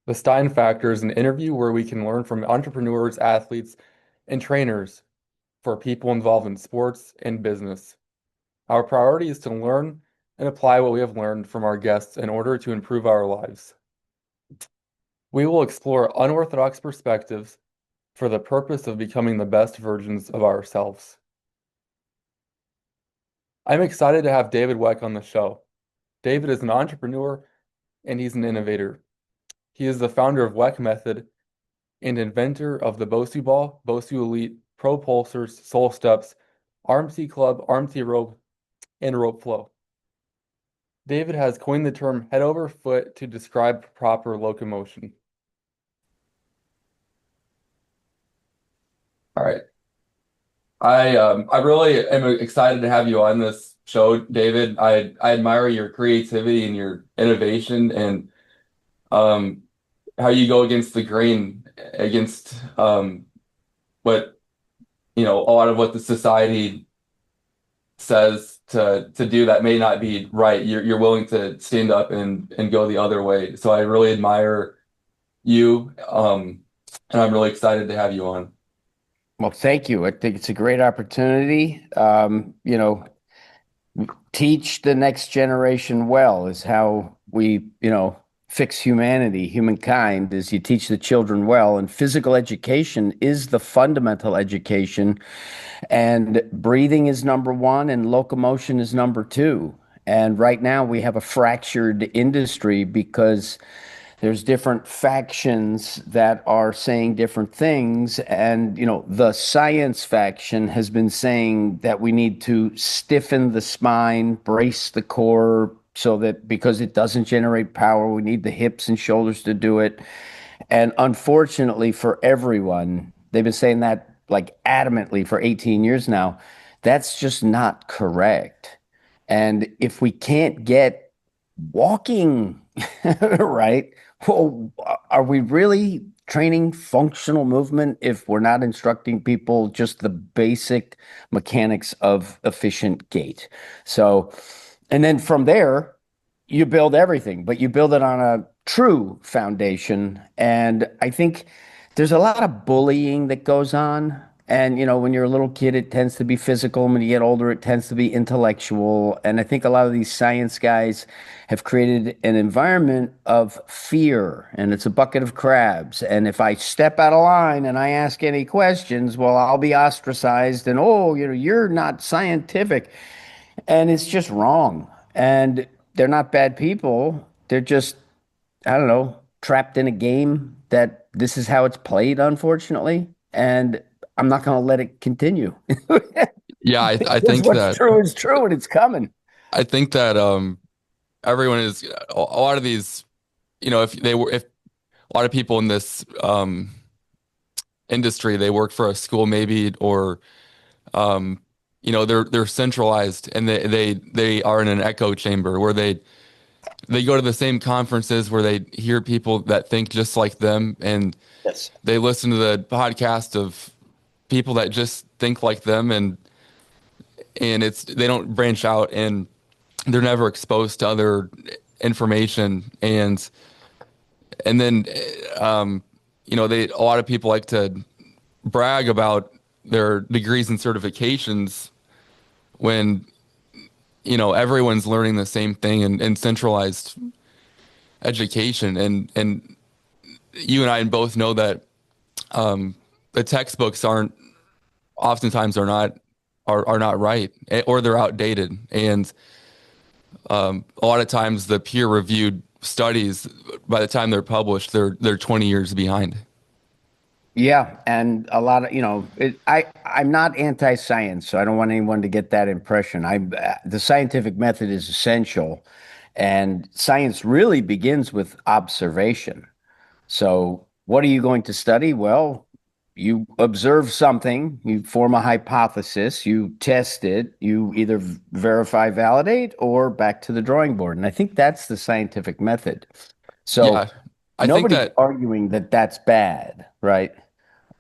The Stein Factor is an interview where we can learn from entrepreneurs, athletes, and trainers for people involved in sports and business. Our priority is to learn and apply what we have learned from our guests in order to improve our lives. We will explore unorthodox perspectives for the purpose of becoming the best versions of ourselves. I'm excited to have David Weck on the show. David is an entrepreneur and he's an innovator. He is the founder of Weck Method and inventor of the Bosu Ball, Bosu Elite, Pro Pulsars, Soul Steps, Arm T Club, Arm T Rope, and Rope Flow. David has coined the term head over foot to describe proper locomotion. All right. I really am excited to have you on this show, David. I admire your creativity and your innovation and um how you go against the grain, against what a lot of what the society says to do that may not be right. You're willing to stand up and go the other way. So I really admire you, and I'm really excited to have you on. Well, thank you. I think it's a great opportunity. Teach the next generation well is how we, fix humanity, humankind, is you teach the children well. And physical education is the fundamental education. And breathing is number one, and locomotion is number two. And right now we have a fractured industry because there's different factions that are saying different things. And, the science faction has been saying that we need to stiffen the spine, brace the core, so that because it doesn't generate power, we need the hips and shoulders to do it. And unfortunately for everyone, they've been saying that like adamantly for 18 years now. That's just not correct. And if we can't get walking right, well, are we really training functional movement if we're not instructing people just the basic mechanics of efficient gait? So, and then from there, you build everything, but you build it on a true foundation. And I think there's a lot of bullying that goes on. And, when you're a little kid, it tends to be physical. When you get older, it tends to be intellectual. And I think a lot of these science guys have created an environment of fear, and it's a bucket of crabs. And if I step out of line and I ask any questions, well, I'll be ostracized and, oh, you're not scientific. And it's just wrong. And they're not bad people. They're just, I don't know, trapped in a game that this is how it's played, unfortunately. And I'm not going to let it continue. Yeah, I Because think what's that true is true and it's coming. I think that everyone is a lot of these, if a lot of people in this industry, they work for a school maybe, or they're centralized and they are in an echo chamber where they go to the same conferences where they hear people that think just like them, and Yes. they listen to the podcast of people that just think like them, and it's they don't branch out, and they're never exposed to other information, and then they a lot of people like to brag about their degrees and certifications when everyone's learning the same thing in centralized education, and you and I both know that the textbooks aren't oftentimes are not right, or they're outdated, and a lot of times the peer reviewed studies, by the time they're published, they're 20 years behind. Yeah, and a lot of, I'm not anti-science, so I don't want anyone to get that impression. The scientific method is essential, and science really begins with observation. So, what are you going to study? Well, you observe something, you form a hypothesis, you test it, you either verify, validate, or back to the drawing board. And I think that's the scientific method. So Yeah, I think nobody's that arguing that that's bad, right?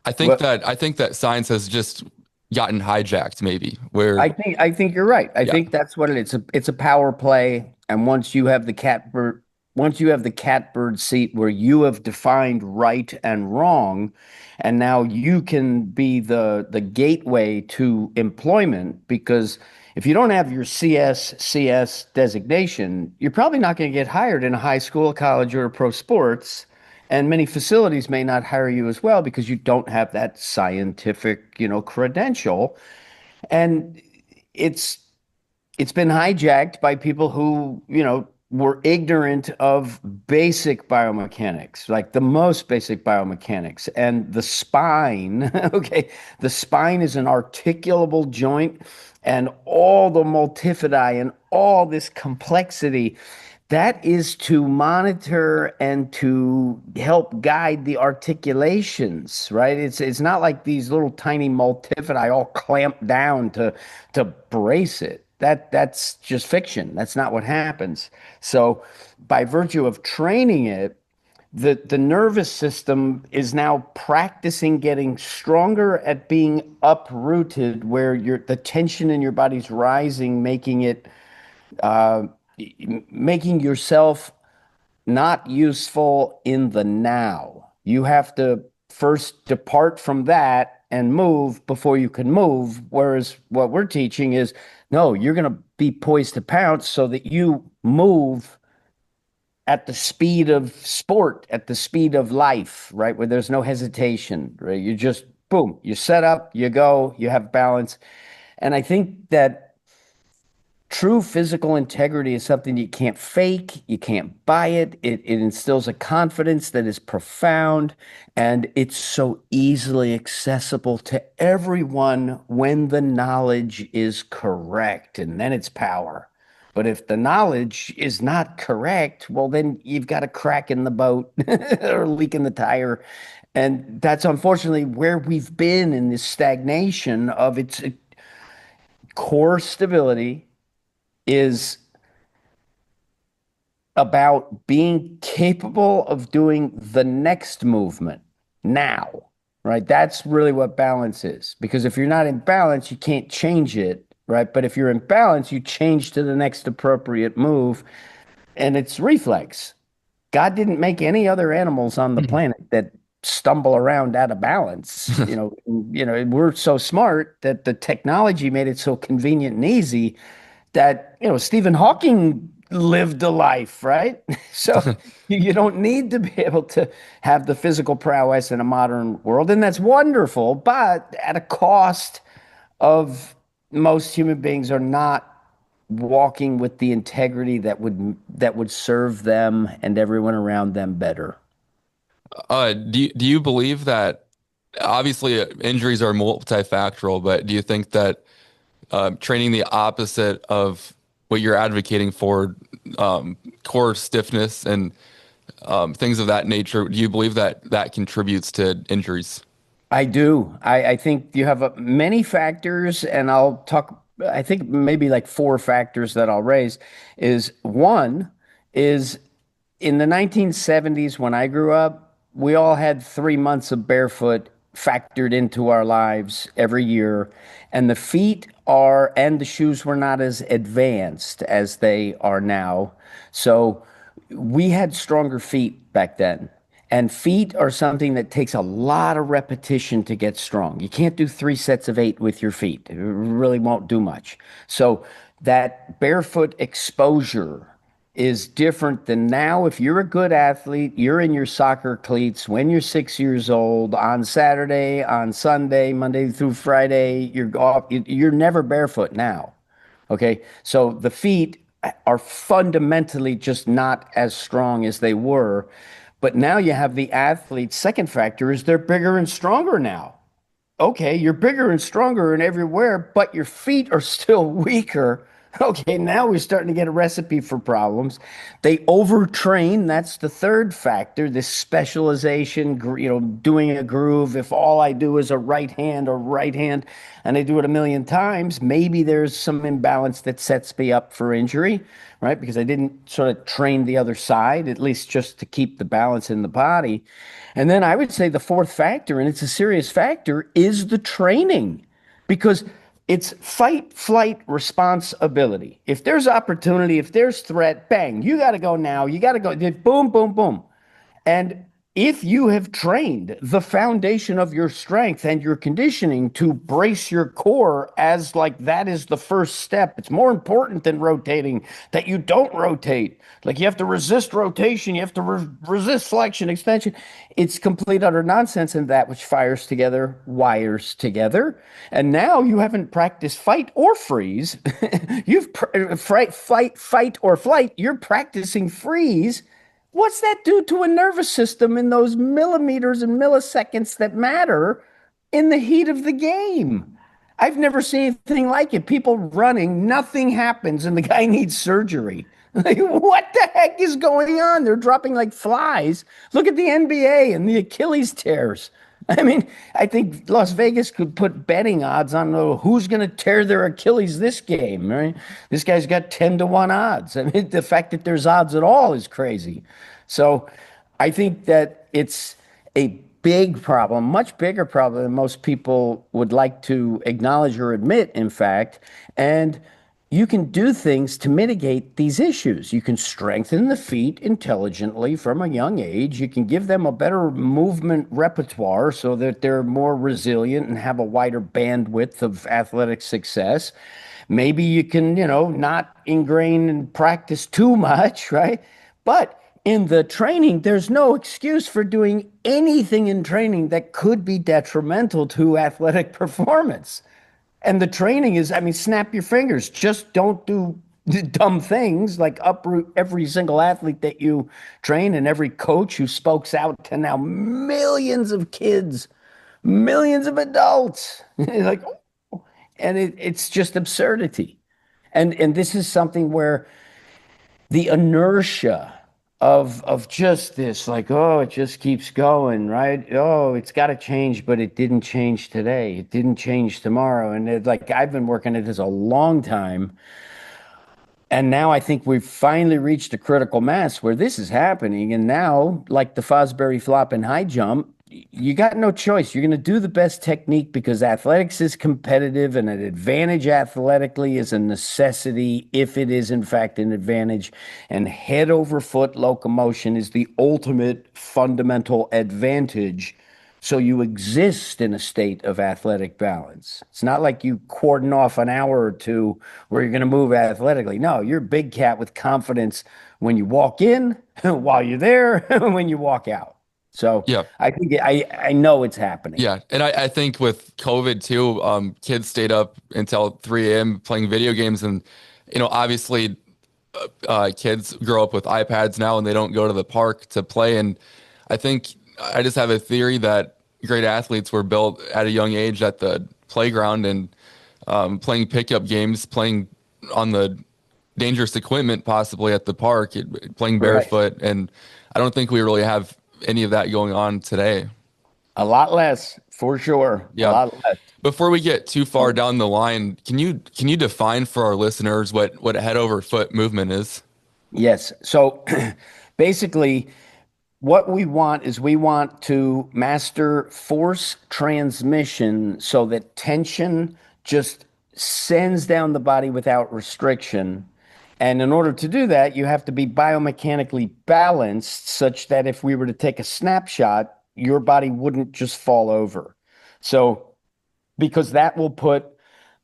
But I think that science has just gotten hijacked, maybe, where I think you're right. I yeah. think that's what it is. It's a power play, and once you have the once you have the catbird seat where you have defined right and wrong, and now you can be the gateway to employment, because if you don't have your CS designation, you're probably not going to get hired in a high school, college, or pro sports. And many facilities may not hire you as well because you don't have that scientific, credential. And it's it's been hijacked by people who, were ignorant of basic biomechanics, like the most basic biomechanics. And the spine, okay, the spine is an articulable joint, and all the multifidi and all this complexity, that is to monitor and to help guide the articulations, right? It's not like these little tiny multifidi all clamped down to brace it. That's just fiction. That's not what happens. So by virtue of training it, the nervous system is now practicing getting stronger at being uprooted, where the tension in your body's rising, uh, making yourself not useful in the now. You have to first depart from that and move before you can move. Whereas what we're teaching is, no, you're going to be poised to pounce so that you move at the speed of sport, at the speed of life, right? Where there's no hesitation, right? You just, boom, you set up, you go, you have balance. And I think that true physical integrity is something you can't fake, you can't buy it. It instills a confidence that is profound, and it's so easily accessible to everyone when the knowledge is correct, and then it's power. But if the knowledge is not correct, well, then you've got a crack in the boat or a leak in the tire. And that's unfortunately where we've been in this stagnation of its core stability is about being capable of doing the next movement now, right? That's really what balance is. Because if you're not in balance, you can't change it, right? But if you're in balance, you change to the next appropriate move, and it's reflex. God didn't make any other animals on the planet that stumble around out of balance. We're so smart that the technology made it so convenient and easy that, Stephen Hawking lived a life, right? So you don't need to be able to have the physical prowess in a modern world, and that's wonderful, but at a cost of most human beings are not walking with the integrity that would serve them and everyone around them better. Do you believe that obviously injuries are multifactorial, but do you think that training the opposite of what you're advocating for, core stiffness and things of that nature, do you believe that that contributes to injuries? I do. I think you have many factors, and I'll talk. I think maybe like four factors that I'll raise. Is one is in the 1970s when I grew up, we all had 3 months of barefoot factored into our lives every year, and the feet are and the shoes were not as advanced as they are now. So we had stronger feet back then. And feet are something that takes a lot of repetition to get strong. You can't do 3 sets of 8 with your feet. It really won't do much. So that barefoot exposure is different than now. If you're a good athlete, you're in your soccer cleats when you're 6 years old on Saturday, on Sunday, Monday through Friday, you're off. You're never barefoot now. Okay. So the feet are fundamentally just not as strong as they were. But now you have the athletes. Second factor is they're bigger and stronger now. Okay, you're bigger and stronger and everywhere, but your feet are still weaker. Okay, now we're starting to get a recipe for problems. They overtrain. That's the third factor, this specialization, doing a groove. If all I do is a right hand and I do it a million times, maybe there's some imbalance that sets me up for injury, right? Because I didn't sort of train the other side, at least just to keep the balance in the body. And then I would say the fourth factor, and it's a serious factor, is the training. Because It's fight, flight, responsibility. If there's opportunity, if there's threat, bang, you got to go now. You got to go. Boom, boom, boom. And if you have trained the foundation of your strength and your conditioning to brace your core as like that is the first step, it's more important than rotating that you don't rotate. Like you have to resist rotation, you have to resist flexion, extension. It's complete utter nonsense, and that which fires together wires together. And now you haven't practiced fight or freeze. You've fight or flight. You're practicing freeze. What's that do to a nervous system in those millimeters and milliseconds that matter in the heat of the game? I've never seen anything like it. People running, nothing happens, and the guy needs surgery. Like, what the heck is going on? They're dropping like flies. Look at the NBA and the Achilles tears. I mean, I think Las Vegas could put betting odds on who's going to tear their Achilles this game, right? This guy's got 10 to 1 odds. I mean, the fact that there's odds at all is crazy. So I think that it's a big problem, much bigger problem than most people would like to acknowledge or admit, in fact. And you can do things to mitigate these issues. You can strengthen the feet intelligently from a young age. You can give them a better movement repertoire so that they're more resilient and have a wider bandwidth of athletic success. Maybe you can, not ingrain and practice too much, right? But in the training, there's no excuse for doing anything in training that could be detrimental to athletic performance. And the training is, I mean, snap your fingers. Just don't do dumb things like uproot every single athlete that you train and every coach who spokes out to now millions of kids, millions of adults. Like, and it's just absurdity. And this is something where the inertia of just this, like, oh, it just keeps going, right? Oh, it's got to change, but it didn't change today. It didn't change tomorrow. And like I've been working at this a long time. And now I think we've finally reached a critical mass where this is happening. And now, like the Fosbury flop and high jump, you got no choice. You're going to do the best technique because athletics is competitive and an advantage athletically is a necessity if it is, in fact, an advantage. And head over foot locomotion is the ultimate fundamental advantage. So you exist in a state of athletic balance. It's not like you cordon off an hour or two where you're going to move athletically. No, you're a big cat with confidence when you walk in, while you're there, when you walk out. So Yeah. I think I know it's happening. Yeah. And I think with COVID too, kids stayed up until 3 a.m. playing video games. And, obviously, kids grow up with iPads now and they don't go to the park to play. And I think I just have a theory that great athletes were built at a young age at the playground and playing pickup games, playing on the dangerous equipment, possibly at the park, playing Right. barefoot. And I don't think we really have any of that going on today. A lot less, for sure. A Yeah. lot less. Before we get too far down the line, can you define for our listeners what head over foot movement is? Yes. So basically, what we want is we want to master force transmission so that tension just sends down the body without restriction. And in order to do that, you have to be biomechanically balanced such that if we were to take a snapshot, your body wouldn't just fall over. So, because that will put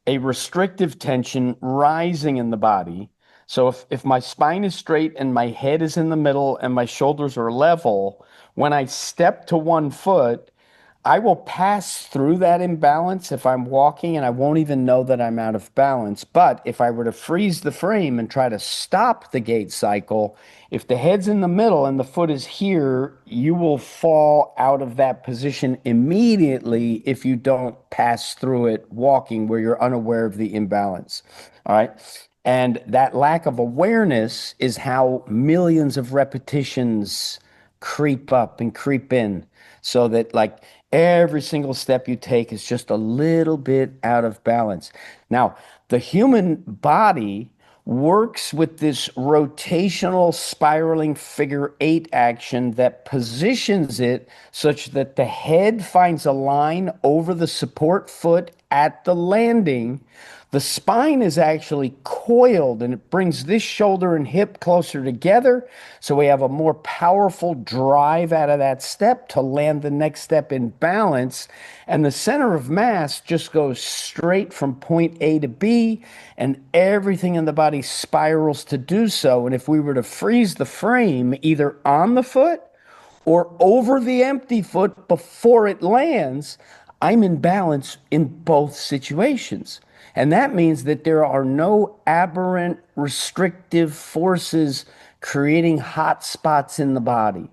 a restrictive tension rising in the body. So if my spine is straight and my head is in the middle and my shoulders are level, when I step to one foot, I will pass through that imbalance if I'm walking and I won't even know that I'm out of balance. But if I were to freeze the frame and try to stop the gait cycle, if the head's in the middle and the foot is here, you will fall out of that position immediately if you don't pass through it walking where you're unaware of the imbalance. All right. And that lack of awareness is how millions of repetitions creep up and creep in so that like every single step you take is just a little bit out of balance. Now, the human body works with this rotational spiraling figure eight action that positions it such that the head finds a line over the support foot at the landing. The spine is actually coiled and it brings this shoulder and hip closer together. So we have a more powerful drive out of that step to land the next step in balance. And the center of mass just goes straight from point A to B, and everything in the body spirals to do so. And if we were to freeze the frame either on the foot or over the empty foot before it lands, I'm in balance in both situations. And that means that there are no aberrant restrictive forces creating hot spots in the body.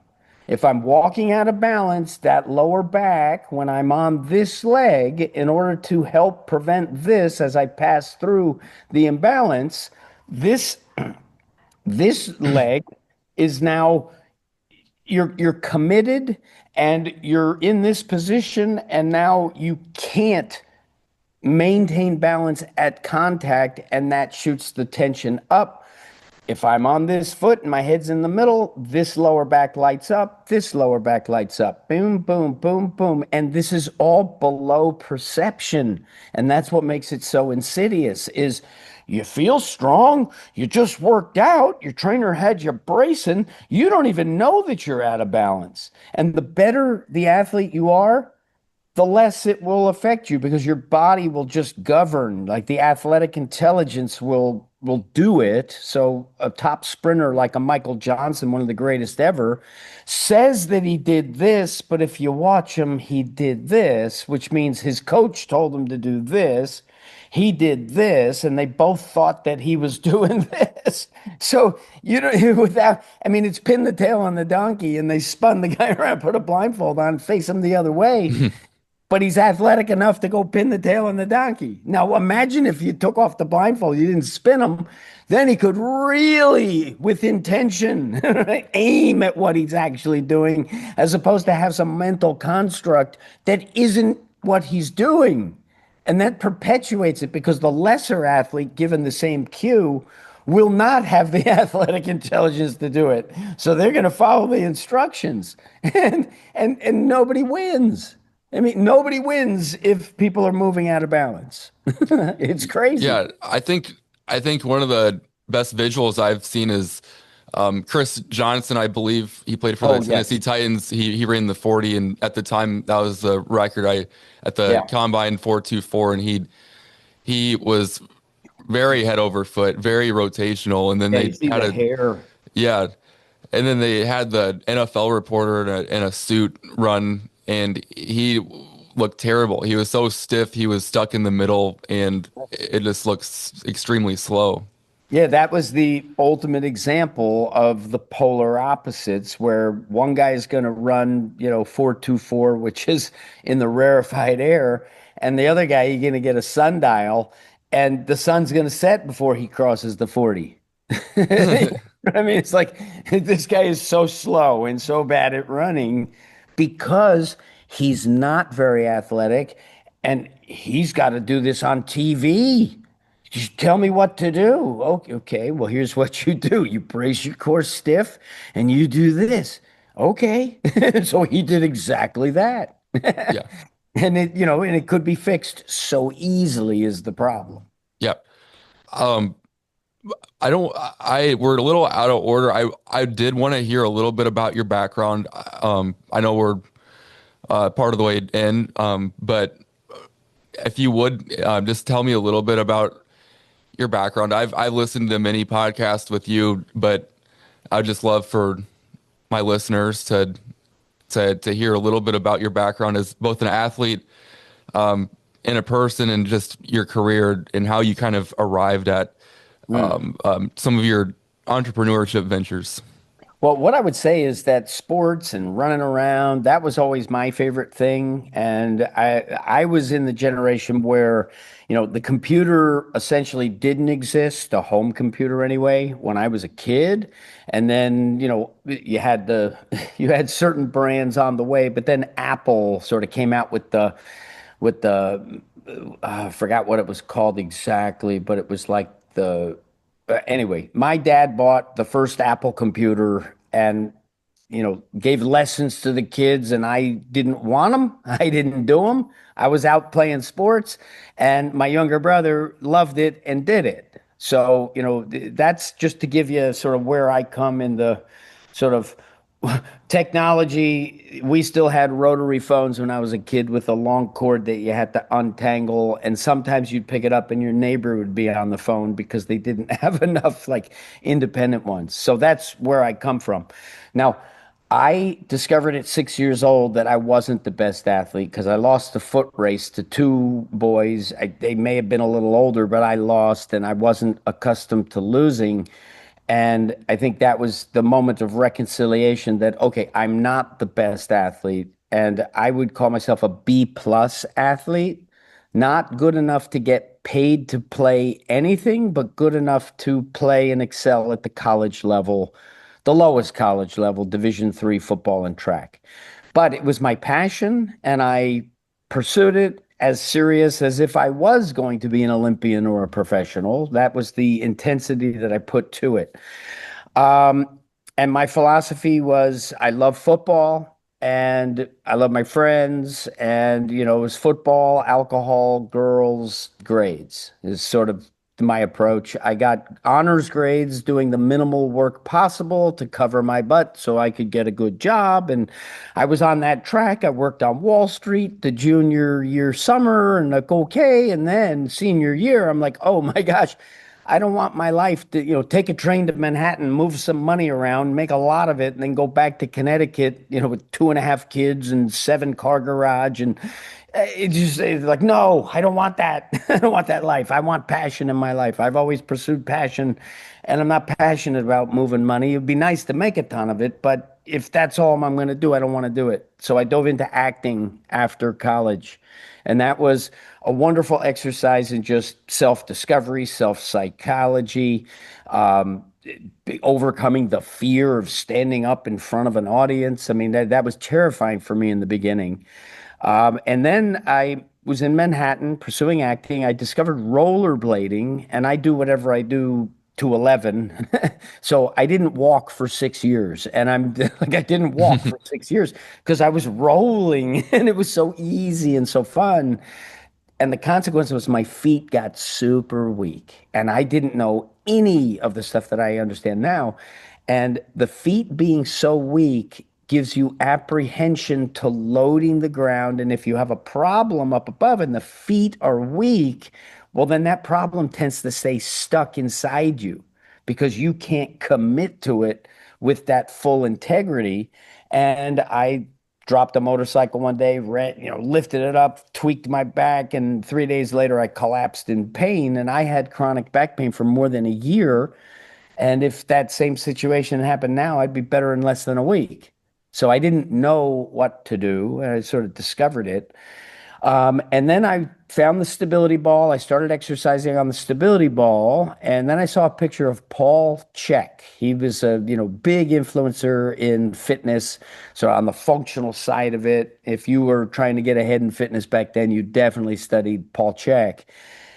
If I'm walking out of balance, that lower back, when I'm on this leg, in order to help prevent this as I pass through the imbalance, this this leg is now you're committed and you're in this position, and now you can't maintain balance at contact, and that shoots the tension up. If I'm on this foot and my head's in the middle, this lower back lights up, this lower back lights up. Boom, boom, boom, boom. And this is all below perception. And that's what makes it so insidious is you feel strong, you just worked out, your trainer had you bracing, you don't even know that you're out of balance. And the better the athlete you are, the less it will affect you because your body will just govern. Like the athletic intelligence will do it. So a top sprinter like a Michael Johnson, one of the greatest ever, says that he did this, but if you watch him, he did this, which means his coach told him to do this. He did this, and they both thought that he was doing this. So you know, without, I mean, it's pin the tail on the donkey, and they spun the guy around, put a blindfold on, face him the other way. But he's athletic enough to go pin the tail on the donkey. Now, imagine if you took off the blindfold, you didn't spin him, then he could really, with intention, aim at what he's actually doing, as opposed to have some mental construct that isn't what he's doing. And that perpetuates it because the lesser athlete, given the same cue, will not have the athletic intelligence to do it. So they're going to follow the instructions, and nobody wins. I mean, nobody wins if people are moving out of balance. It's crazy. Yeah, I think one of the best visuals I've seen is Chris Johnson. I believe he played for the Oh, Tennessee yes. Titans. He ran the 40, and at the time that was the record. I at the Yeah. combine 4.24, and he was very head over foot, very rotational, and then Yeah, they you see had the a hair. yeah, and then they had the NFL reporter in a suit run, and he looked terrible. He was so stiff. He was stuck in the middle, and it just looks extremely slow. Yeah, that was the ultimate example of the polar opposites, where one guy is going to run, 4.24, which is in the rarefied air, and the other guy, you're going to get a sundial, and the sun's going to set before he crosses the 40. I mean, it's like this guy is so slow and so bad at running because he's not very athletic, and he's got to do this on TV. Just tell me what to do. Okay, okay, well, here's what you do. You brace your core stiff and you do this. Okay. So he did exactly that. Yeah, And it could be fixed so easily is the problem. yeah. Um, I don't. We're a little out of order. I did want to hear a little bit about your background. I know we're part of the way in, but if you would just tell me a little bit about your background. I've listened to many podcasts with you, but I'd just love for my listeners to hear a little bit about your background as both an athlete and a person, and just your career and how you kind of arrived at Mm. some of your entrepreneurship ventures. Well, what I would say is that sports and running around, that was always my favorite thing. And I was in the generation where, the computer essentially didn't exist, a home computer anyway, when I was a kid. And then, you had you had certain brands on the way, but then Apple sort of came out with the I forgot what it was called exactly, but it was like the Anyway, my dad bought the first Apple computer and gave lessons to the kids, and I didn't want them. I didn't do them. I was out playing sports, and my younger brother loved it and did it. So, that's just to give you sort of where I come in the sort of technology. We still had rotary phones when I was a kid with a long cord that you had to untangle, and sometimes you'd pick it up and your neighbor would be on the phone because they didn't have enough like independent ones. So that's where I come from. Now, I discovered at 6 years old that I wasn't the best athlete because I lost a foot race to two boys. They may have been a little older, but I lost and I wasn't accustomed to losing. And I think that was the moment of reconciliation that, okay, I'm not the best athlete. And I would call myself a B plus athlete, not good enough to get paid to play anything, but good enough to play and excel at the college level, the lowest college level, Division III football and track. But it was my passion, and I pursued it as serious as if I was going to be an Olympian or a professional. That was the intensity that I put to it. Um, and my philosophy was I love football and I love my friends. And, it was football, alcohol, girls, grades is sort of my approach. I got honors grades doing the minimal work possible to cover my butt so I could get a good job. And I was on that track. I worked on Wall Street the junior year summer and like, okay. And then senior year, I'm like, oh my gosh, I don't want my life to, take a train to Manhattan, move some money around, make a lot of it, and then go back to Connecticut, with two and a half kids and seven-car garage. And it's like, no, I don't want that. I don't want that life. I want passion in my life. I've always pursued passion, and I'm not passionate about moving money. It'd be nice to make a ton of it, but if that's all I'm going to do, I don't want to do it. So I dove into acting after college. And that was a wonderful exercise in just self-discovery, self-psychology, um, overcoming the fear of standing up in front of an audience. I mean, that was terrifying for me in the beginning. And then I was in Manhattan pursuing acting. I discovered rollerblading, and I do whatever I do to 11. So I didn't walk for 6 years. And I'm like, I didn't walk for 6 years because I was rolling and it was so easy and so fun. And the consequence was my feet got super weak. And I didn't know any of the stuff that I understand now. And the feet being so weak gives you apprehension to loading the ground. And if you have a problem up above and the feet are weak, well, then that problem tends to stay stuck inside you because you can't commit to it with that full integrity. And I dropped a motorcycle one day, lifted it up, tweaked my back, and 3 days later I collapsed in pain. And I had chronic back pain for more than a year. And if that same situation happened now, I'd be better in less than a week. So I didn't know what to do. And I sort of discovered it. And then I found the stability ball. I started exercising on the stability ball, and then I saw a picture of Paul Chek. He was a big influencer in fitness, so on the functional side of it. If you were trying to get ahead in fitness back then, you definitely studied Paul Chek.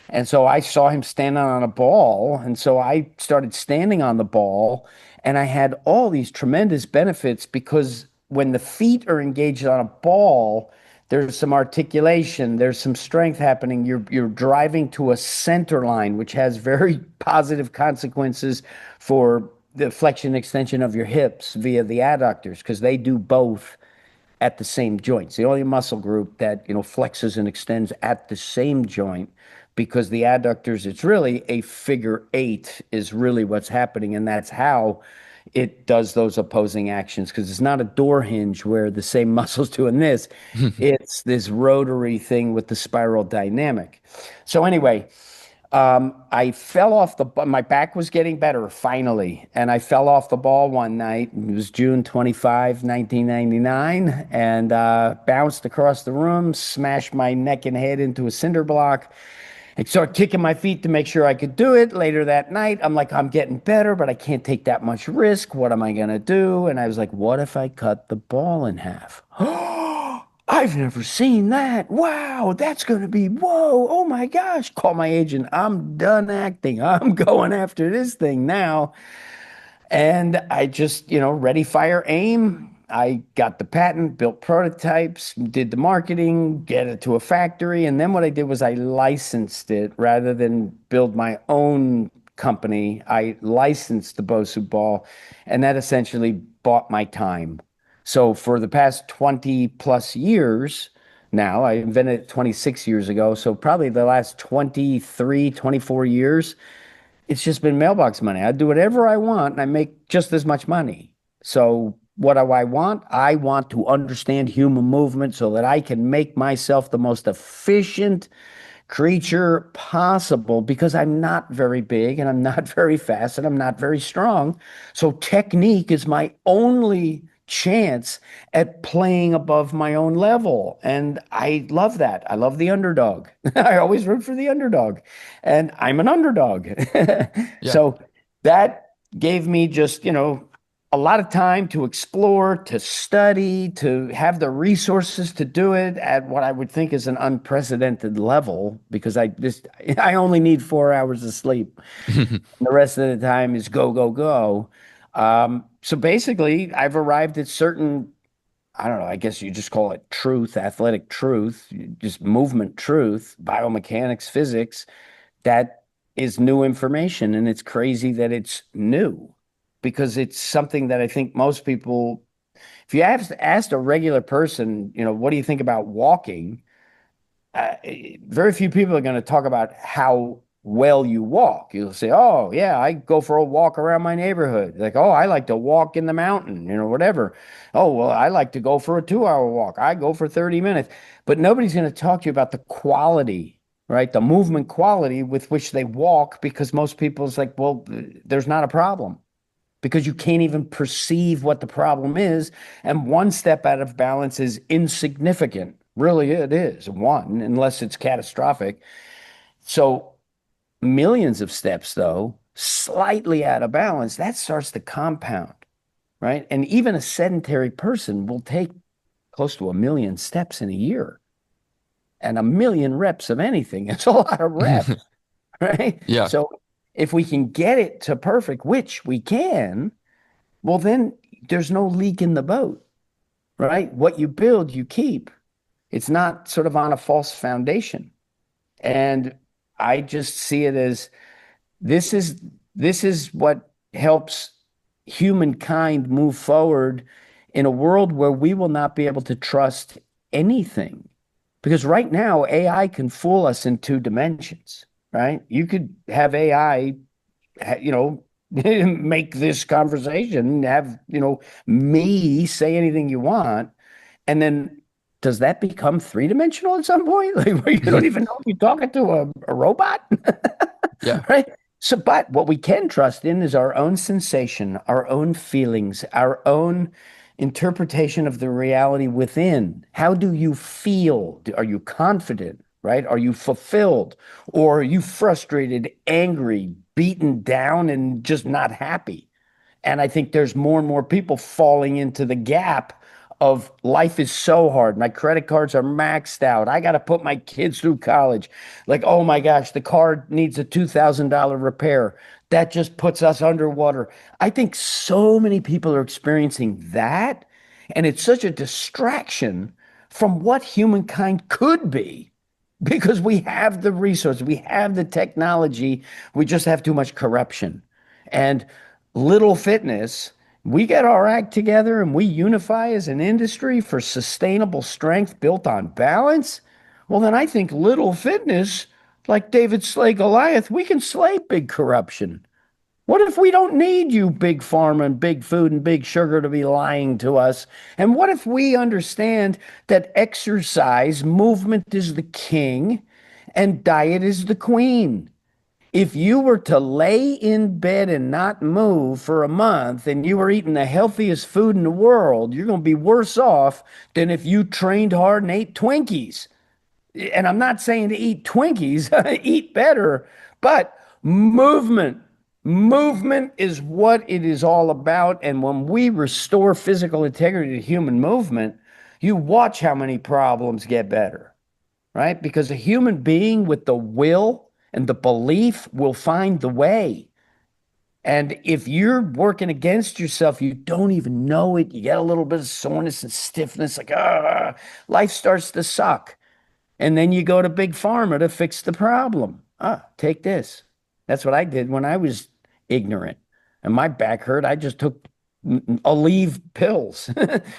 And so I saw him standing on a ball, and so I started standing on the ball, and I had all these tremendous benefits because when the feet are engaged on a ball, there's some articulation, there's some strength happening. You're driving to a center line, which has very positive consequences for the flexion extension of your hips via the adductors, because they do both at the same joint. It's the only muscle group that, flexes and extends at the same joint because the adductors, it's really a figure eight is really what's happening. And that's how it does those opposing actions because it's not a door hinge where the same muscle's doing this. It's this rotary thing with the spiral dynamic. So anyway, I fell off my back was getting better finally, and I fell off the ball one night. It was June 25, 1999, and bounced across the room, smashed my neck and head into a cinder block. I started kicking my feet to make sure I could do it. Later that night, I'm like, I'm getting better, but I can't take that much risk. What am I going to do? And I was like, what if I cut the ball in half? I've never seen that. Wow, that's going to be, whoa, oh my gosh. Call my agent. I'm done acting. I'm going after this thing now. And I just, ready, fire, aim. I got the patent, built prototypes, did the marketing, get it to a factory. And then what I did was I licensed it rather than build my own company. I licensed the Bosu ball, and that essentially bought my time. So for the past 20 plus years now, I invented it 26 years ago. So probably the last 23, 24 years, it's just been mailbox money. I do whatever I want and I make just as much money. So what do I want? I want to understand human movement so that I can make myself the most efficient creature possible because I'm not very big and I'm not very fast and I'm not very strong. So technique is my only chance at playing above my own level. And I love that. I love the underdog. I always root for the underdog. And I'm an underdog. Yeah. So that gave me just, a lot of time to explore, to study, to have the resources to do it at what I would think is an unprecedented level because I only need 4 hours of sleep. The rest of the time is go, go, go. So basically, I've arrived at certain, I don't know, I guess you just call it truth, athletic truth, just movement truth, biomechanics, physics. That is new information. And it's crazy that it's new because it's something that I think most people, if you asked a regular person, what do you think about walking? uh, Very few people are going to talk about how well you walk. You'll say, "Oh, yeah, I go for a walk around my neighborhood." Like, "Oh, I like to walk in the mountain, whatever." "Oh, well, I like to go for a 2 hour walk. I go for 30 minutes." But nobody's going to talk to you about the quality, right? The movement quality with which they walk, because most people's like, "Well, there's not a problem." Because you can't even perceive what the problem is. And one step out of balance is insignificant. Really, it is one, unless it's catastrophic. So, millions of steps, though, slightly out of balance, that starts to compound, right? And even a sedentary person will take close to 1 million steps in a year. And 1 million reps of anything, it's a lot of reps, right? Yeah. So, if we can get it to perfect, which we can, well, then there's no leak in the boat, right? What you build, you keep. It's not sort of on a false foundation. And I just see it as this is this is what helps humankind move forward in a world where we will not be able to trust anything. Because right now, AI can fool us in 2 dimensions, right? You could have AI make this conversation, have, me say anything you want. And then does that become 3 dimensional at some point? Like where you don't even know if you're talking to a robot? Yeah. Right? So, but what we can trust in is our own sensation, our own feelings, our own interpretation of the reality within. How do you feel? Are you confident? Right? Are you fulfilled? Or are you frustrated, angry, beaten down, and just not happy? And I think there's more and more people falling into the gap of life is so hard. My credit cards are maxed out. I got to put my kids through college. Like, oh my gosh, the car needs a $2,000 repair. That just puts us underwater. I think so many people are experiencing that. And it's such a distraction from what humankind could be because we have the resources, we have the technology, we just have too much corruption. And little fitness, we get our act together and we unify as an industry for sustainable strength built on balance. Well, then I think little fitness, like David slay Goliath, we can slay big corruption. What if we don't need you, big pharma and big food and big sugar, to be lying to us? And what if we understand that exercise, movement is the king and diet is the queen? If you were to lay in bed and not move for a month and you were eating the healthiest food in the world, you're going to be worse off than if you trained hard and ate Twinkies. And I'm not saying to eat Twinkies, eat better, but movement. Movement is what it is all about. And when we restore physical integrity to human movement, You watch how many problems get better, right? Because a human being with the will and the belief will find the way. And if you're working against yourself, you don't even know it. You get a little bit of soreness and stiffness, like, life starts to suck. And then you go to Big Pharma to fix the problem. Take this. That's what I did when I was ignorant. And my back hurt. I just took Aleve pills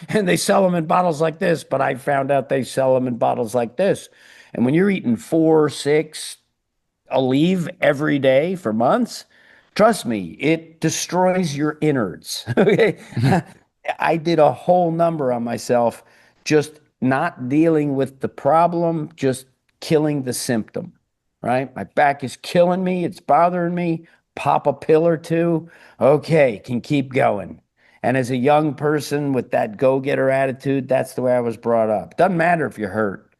and they sell them in bottles like this. But I found out they sell them in bottles like this. And when you're eating 4, 6 Aleve every day for months, trust me, it destroys your innards. Okay. I did a whole number on myself, just not dealing with the problem, just killing the symptom, right? My back is killing me. It's bothering me. Pop a pill or two. Okay, can keep going. And as a young person with that go-getter attitude, that's the way I was brought up. Doesn't matter if you're hurt.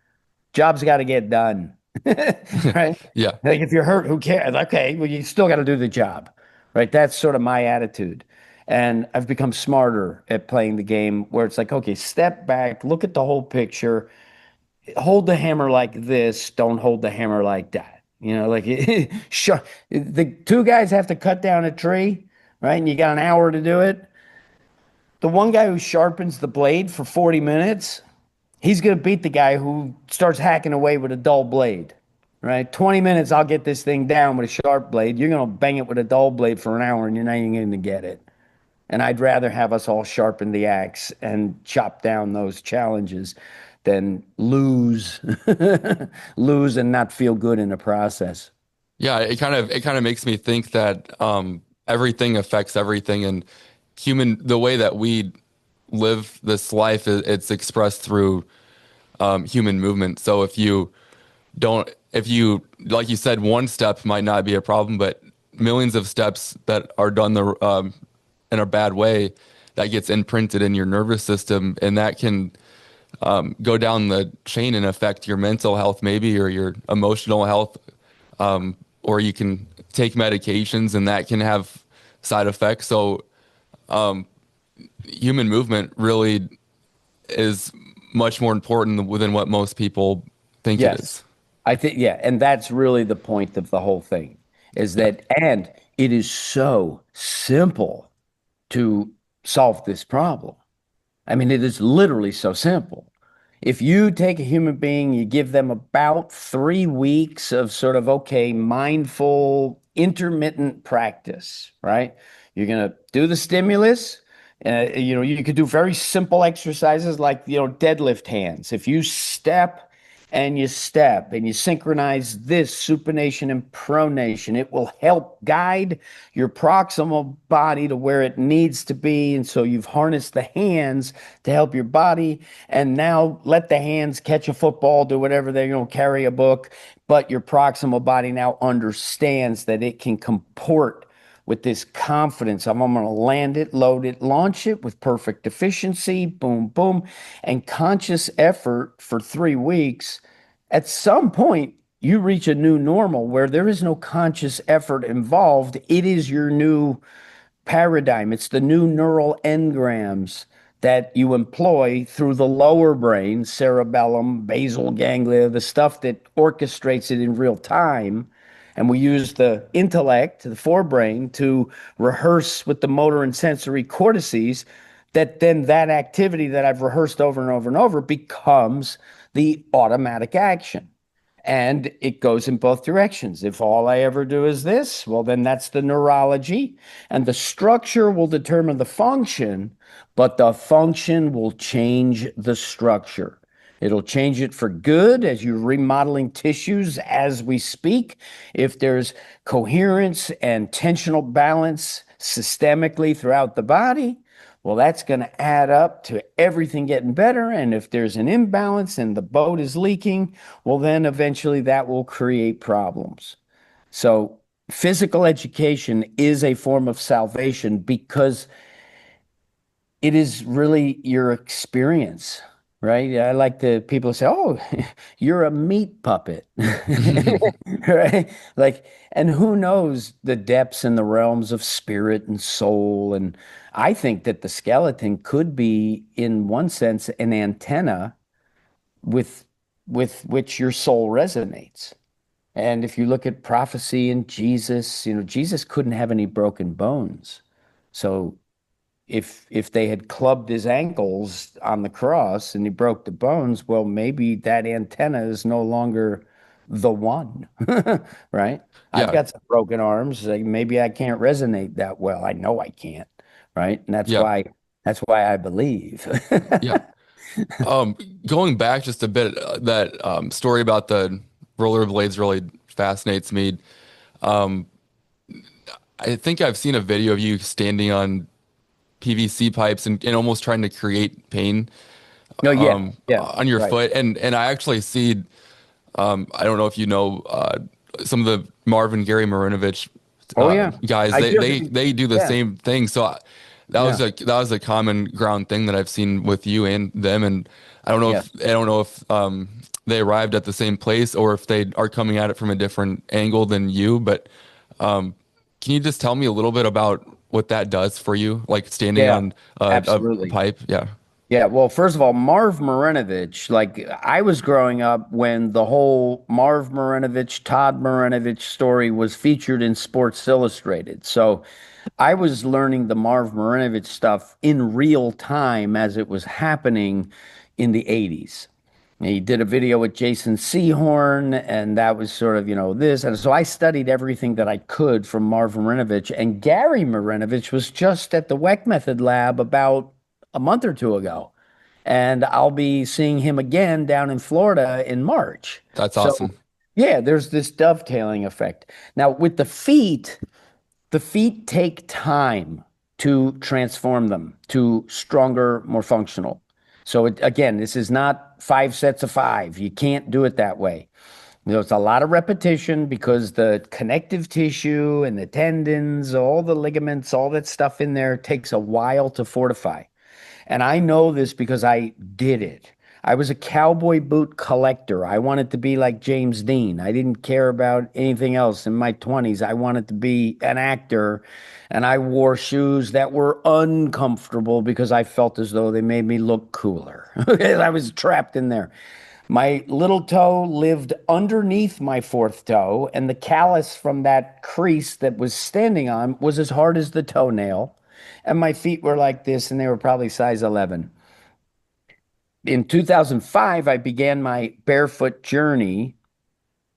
Job's got to get done. Right? Yeah. Like if you're hurt, who cares? Okay, well, you still got to do the job, right? That's sort of my attitude. And I've become smarter at playing the game where it's like, okay, step back, look at the whole picture, hold the hammer like this, don't hold the hammer like that. You know, like sure, the two guys have to cut down a tree, right? And you got an hour to do it. The one guy who sharpens the blade for 40 minutes, he's going to beat the guy who starts hacking away with a dull blade, right? 20 minutes, I'll get this thing down with a sharp blade. You're going to bang it with a dull blade for an hour and you're not even going to get it. And I'd rather have us all sharpen the axe and chop down those challenges than lose, lose and not feel good in the process. Yeah, it kind of makes me think that everything affects everything, and the way that we live this life it's expressed through human movement. So if you like you said, one step might not be a problem, but millions of steps that are done in a bad way, that gets imprinted in your nervous system, and that can go down the chain and affect your mental health maybe, or your emotional health, or you can take medications and that can have side effects. So human movement really is much more important than what most people think it Yes. is. I think, yeah. And that's really the point of the whole thing is Yeah. that, and it is so simple to solve this problem. I mean, it is literally so simple. If you take a human being, you give them about 3 weeks of sort of, okay, mindful, intermittent practice, right? You're going to do the stimulus. You could do very simple exercises like, deadlift hands. If you step and you synchronize this supination and pronation, it will help guide your proximal body to where it needs to be. And so you've harnessed the hands to help your body. And now let the hands catch a football, do whatever they're going to carry a book. But your proximal body now understands that it can comport with this confidence of I'm going to land it, load it, launch it with perfect efficiency, boom, boom, and conscious effort for 3 weeks. At some point, you reach a new normal where there is no conscious effort involved. It is your new paradigm. It's the new neural engrams that you employ through the lower brain, cerebellum, basal ganglia, the stuff that orchestrates it in real time. And we use the intellect, the forebrain, to rehearse with the motor and sensory cortices. That then that activity that I've rehearsed over and over and over becomes the automatic action. And it goes in both directions. If all I ever do is this, well, then that's the neurology. And the structure will determine the function, but the function will change the structure. It'll change it for good as you're remodeling tissues as we speak. If there's coherence and tensional balance systemically throughout the body, well, that's going to add up to everything getting better. And if there's an imbalance and the boat is leaking, well, then eventually that will create problems. So, physical education is a form of salvation because it is really your experience. right? I like the people say, "Oh, you're a meat puppet," right? Like, and who knows the depths and the realms of spirit and soul? And I think that the skeleton could be, in one sense, an antenna with with which your soul resonates. And if you look at prophecy and Jesus, Jesus couldn't have any broken bones. So if they had clubbed his ankles on the cross and he broke the bones, well, maybe that antenna is no longer the one, right? I've Yeah, got some broken arms. Like maybe I can't resonate that well. I know I can't, right? And yeah, that's why I believe. yeah. Um, Going back just a bit, that story about the rollerblades really fascinates me. Um, I think I've seen a video of you standing on PVC pipes and almost trying to create pain No, yeah, yeah, on your right. foot. And I actually see, I don't know if you know, some of the Marvin Gary Marinovich Oh yeah. guys. I do. They do the Yeah, same thing. So yeah, that was a common ground thing that I've seen with you and them. And yeah. I don't know if they arrived at the same place or if they are coming at it from a different angle than you. But can you just tell me a little bit about what that does for you, like standing Yeah, on a absolutely. pipe? Yeah, Yeah, well, first of all, Marv Marinovich, like I was growing up when the whole Marv Marinovich, Todd Marinovich story was featured in Sports Illustrated. So I was learning the Marv Marinovich stuff in real time as it was happening in the 80s. He did a video with Jason Sehorn, and that was sort of, this. And so I studied everything that I could from Marv Marinovich. And Gary Marinovich was just at the Weck Method Lab about a month or two ago. And I'll be seeing him again down in Florida in March. that's So, awesome. yeah, there's this dovetailing effect. Now, with the feet take time to transform them to stronger, more functional. So again, this is not 5 sets of 5. You can't do it that way. It's a lot of repetition because the connective tissue and the tendons, all the ligaments, all that stuff in there takes a while to fortify. And I know this because I did it. I was a cowboy boot collector. I wanted to be like James Dean. I didn't care about anything else in my 20s. I wanted to be an actor, and I wore shoes that were uncomfortable because I felt as though they made me look cooler. I was trapped in there. My little toe lived underneath my fourth toe, and the callus from that crease that was standing on was as hard as the toenail. And my feet were like this, and they were probably size 11. In 2005, I began my barefoot journey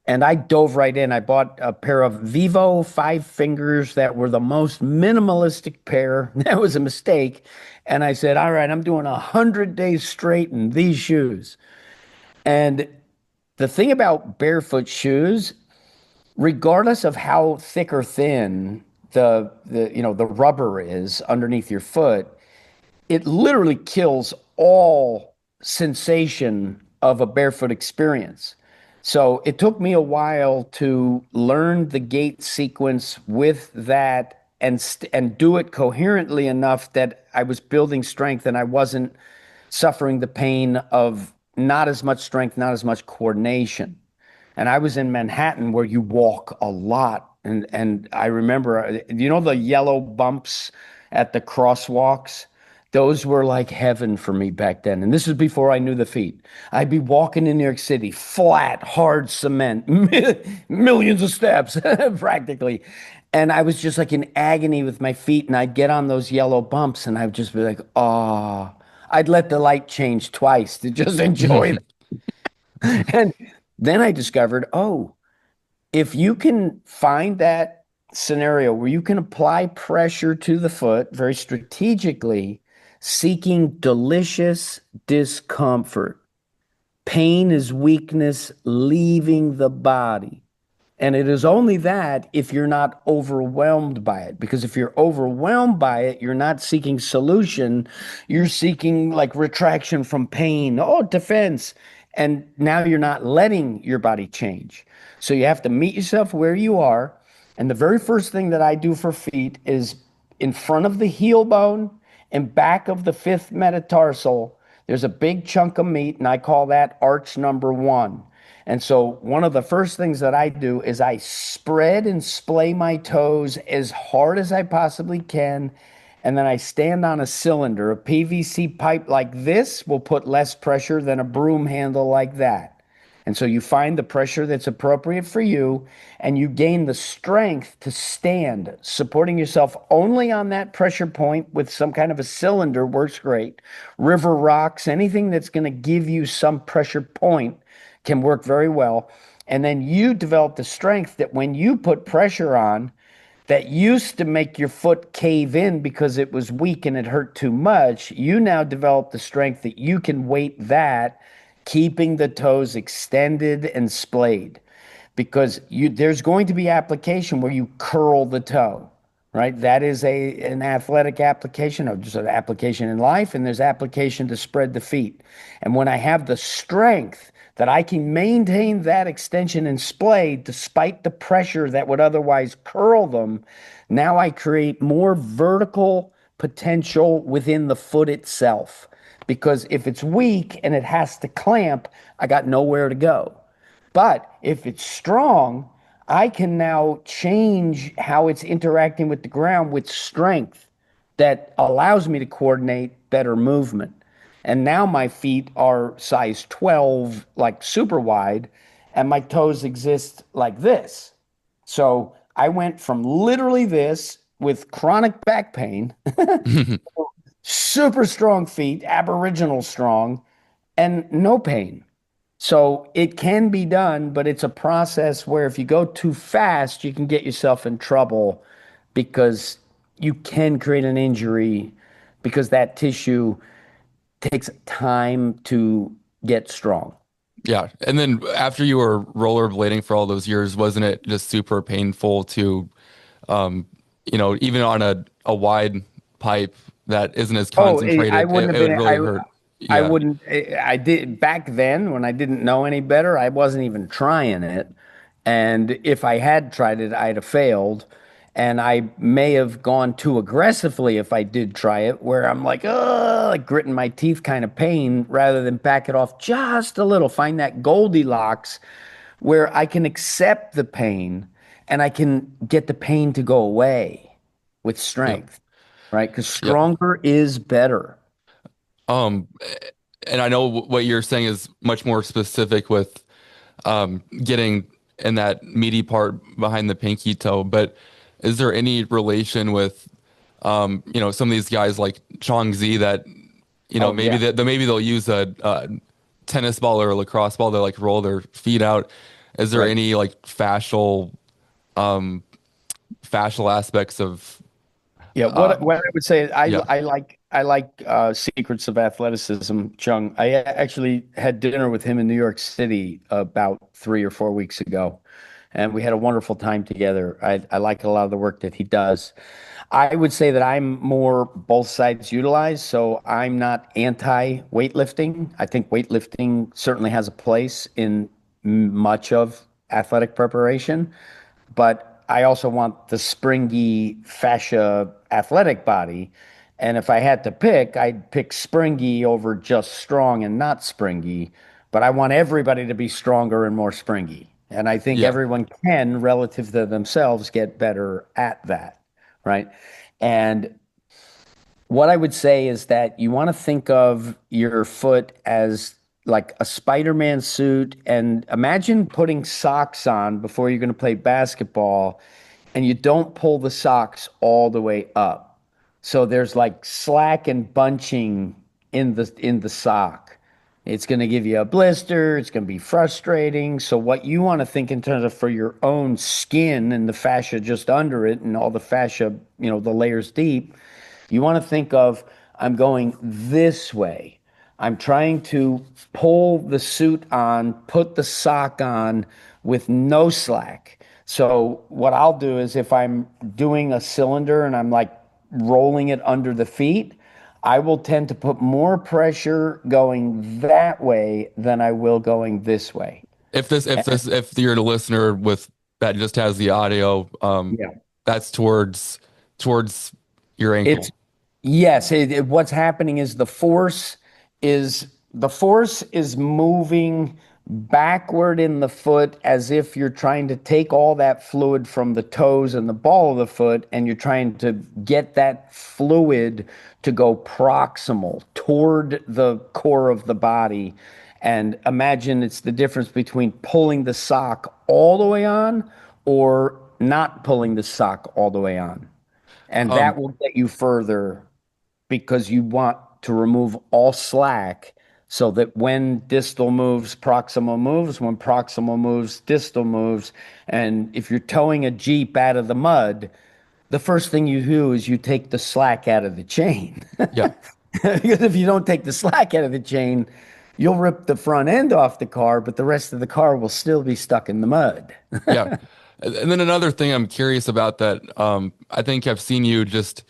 and I dove right in. I bought a pair of Vivo five fingers that were the most minimalistic pair. That was a mistake. And I said, all right, I'm doing 100 days straight in these shoes. And the thing about barefoot shoes, regardless of how thick or thin the rubber is underneath your foot, it literally kills all sensation of a barefoot experience. So it took me a while to learn the gait sequence with that and do it coherently enough that I was building strength and I wasn't suffering the pain of not as much strength, not as much coordination. And I was in Manhattan where you walk a lot. And I remember, the yellow bumps at the crosswalks? Those were like heaven for me back then. And this is before I knew the feet. I'd be walking in New York City, flat, hard cement, millions of steps practically. And I was just like in agony with my feet. And I'd get on those yellow bumps and I'd just be like, oh, I'd let the light change twice to just enjoy it. And then I discovered, oh, if you can find that scenario where you can apply pressure to the foot very strategically, seeking delicious discomfort. Pain is weakness leaving the body. And it is only that if you're not overwhelmed by it. Because if you're overwhelmed by it, you're not seeking solution. You're seeking like retraction from pain. Oh, defense. And now you're not letting your body change. So you have to meet yourself where you are. And the very first thing that I do for feet is in front of the heel bone and back of the fifth metatarsal. There's a big chunk of meat, and I call that arch number one. And so, one of the first things that I do is I spread and splay my toes as hard as I possibly can. And then I stand on a cylinder. A PVC pipe like this will put less pressure than a broom handle like that. And so you find the pressure that's appropriate for you, and you gain the strength to stand. Supporting yourself only on that pressure point with some kind of a cylinder works great. River rocks, anything that's going to give you some pressure point can work very well. And then you develop the strength that when you put pressure on, that used to make your foot cave in because it was weak and it hurt too much, you now develop the strength that you can weight that, keeping the toes extended and splayed. Because there's going to be application where you curl the toe, right? That is an athletic application, or just an application in life, and there's application to spread the feet. And when I have the strength that I can maintain that extension and splay despite the pressure that would otherwise curl them, now I create more vertical potential within the foot itself. Because if it's weak and it has to clamp, I got nowhere to go. But if it's strong, I can now change how it's interacting with the ground with strength that allows me to coordinate better movement. And now my feet are size 12, like super wide, and my toes exist like this. So I went from literally this with chronic back pain, super strong feet, aboriginal strong, and no pain. So it can be done, but it's a process where if you go too fast, you can get yourself in trouble because you can create an injury because that tissue takes time to get strong. Yeah. And then after you were rollerblading for all those years, wasn't it just super painful to, um, even on a wide pipe that isn't as Oh, I concentrated, wouldn't have it would been, really hurt. I Yeah. wouldn't, I did back then when I didn't know any better, I wasn't even trying it. And if I had tried it, I'd have failed. And I may have gone too aggressively if I did try it, where I'm like, oh, like gritting my teeth kind of pain rather than back it off just a little. Find that Goldilocks where I can accept the pain and I can get the pain to go away with Yeah. strength, right? Because Yeah. stronger is better. Um, and I know what you're saying is much more specific with getting in that meaty part behind the pinky toe, but is there any relation with some of these guys like Chong Zi that Oh, maybe yeah. maybe they'll use a tennis ball or a lacrosse ball to like roll their feet out. Is there Right. any like fascial aspects of Yeah, what I would say, yeah. I like Secrets of Athleticism, Chung. Actually had dinner with him in New York City about 3 or 4 weeks ago, and we had a wonderful time together. I like a lot of the work that he does. I would say that I'm more both sides utilized, so I'm not anti weightlifting. I think weightlifting certainly has a place in much of athletic preparation, but I also want the springy fascia athletic body. And if I had to pick, I'd pick springy over just strong and not springy. But I want everybody to be stronger and more springy. And I think Yeah. everyone can, relative to themselves, get better at that. Right. And what I would say is that you want to think of your foot as like a Spider-Man suit, and imagine putting socks on before you're going to play basketball and you don't pull the socks all the way up. So there's like slack and bunching in the sock. It's going to give you a blister, it's going to be frustrating. So what you want to think in terms of for your own skin and the fascia just under it and all the fascia, the layers deep, you want to think of, I'm going this way. I'm trying to pull the suit on, put the sock on with no slack. So what I'll do is if I'm doing a cylinder and I'm like rolling it under the feet, I will tend to put more pressure going that way than I will going this way. If you're the listener with that just has the audio, Yeah. that's towards your It's ankle. Yes, what's happening is the force is the force is moving backward in the foot as if you're trying to take all that fluid from the toes and the ball of the foot, and you're trying to get that fluid to go proximal toward the core of the body. And imagine it's the difference between pulling the sock all the way on or not pulling the sock all the way on. And that Um, will get you further because you want to remove all slack so that when distal moves, proximal moves, when proximal moves, distal moves. And if you're towing a Jeep out of the mud, the first thing you do is you take the slack out of the chain. yeah, Because if you don't take the slack out of the chain, you'll rip the front end off the car, but the rest of the car will still be stuck in the mud. yeah. And then another thing I'm curious about that I think I've seen you just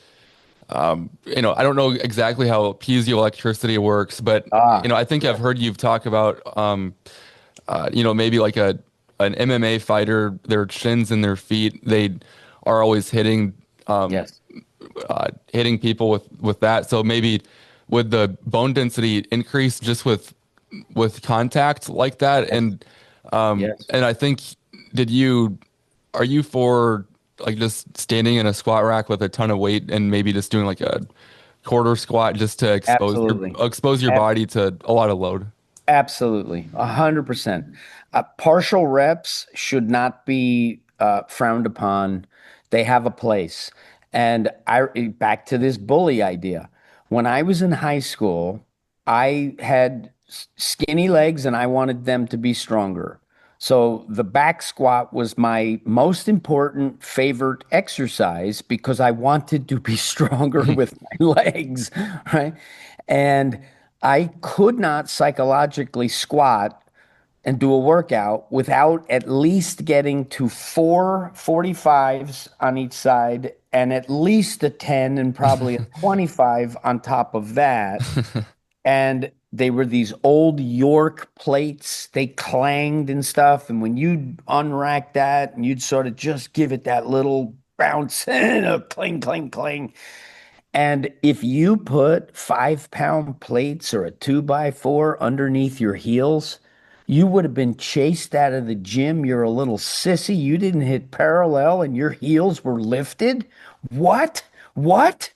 I don't know exactly how piezoelectricity works, but Ah, I think I've heard you've talk about maybe like an MMA fighter, their shins and their feet, they are always yes, hitting people with that. So maybe would the bone density increase just with contact like that? yes, yes. And I think did you are you for like just standing in a squat rack with a ton of weight and maybe just doing like a quarter squat just to Absolutely. expose your Ab- body to a lot of load? Absolutely. 100%. Partial reps should not be frowned upon. They have a place. And back to this bully idea. When I was in high school, I had skinny legs and I wanted them to be stronger. So the back squat was my most important favorite exercise because I wanted to be stronger with my legs, right? And I could not psychologically squat and do a workout without at least getting to 4 45s on each side and at least a 10 and probably a 25 on top of that. And they were these old York plates. They clanged and stuff. And when you'd unrack that and you'd sort of just give it that little bounce and a cling, cling, cling. And if you put 5 pound plates or a 2x4 underneath your heels, you would have been chased out of the gym. You're a little sissy. You didn't hit parallel and your heels were lifted. What? What?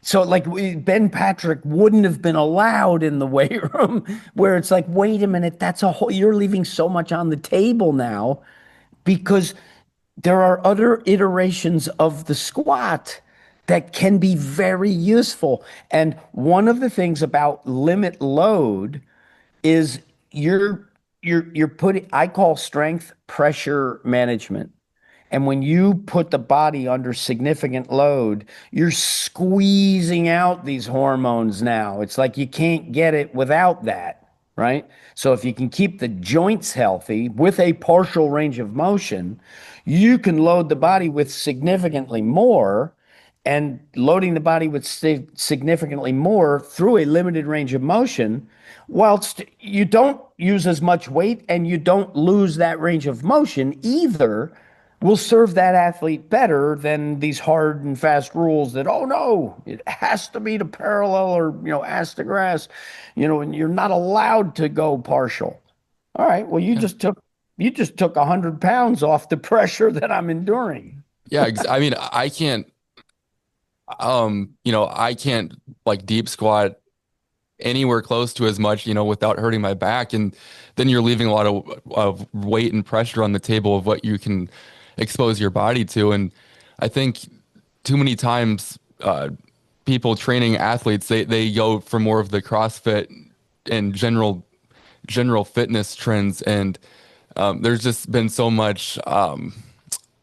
So, like, Ben Patrick wouldn't have been allowed in the weight room where it's like, wait a minute, that's a whole, you're leaving so much on the table now because there are other iterations of the squat that can be very useful. And one of the things about limit load is you're you're putting I call strength pressure management. And when you put the body under significant load, you're squeezing out these hormones now. It's like you can't get it without that, right? So if you can keep the joints healthy with a partial range of motion, you can load the body with significantly more, and loading the body with significantly more through a limited range of motion, whilst you don't use as much weight and you don't lose that range of motion either, will serve that athlete better than these hard and fast rules that, oh no, it has to be to parallel or, ass to grass, and you're not allowed to go partial. All right, well, Yeah. you just took 100 pounds off the pressure that I'm enduring. Yeah, I mean, I can't like deep squat anywhere close to as much, without hurting my back. And then you're leaving a lot of weight and pressure on the table of what you can expose your body to. And I think too many times, people training athletes, they go for more of the CrossFit and general fitness trends. And there's just been so much,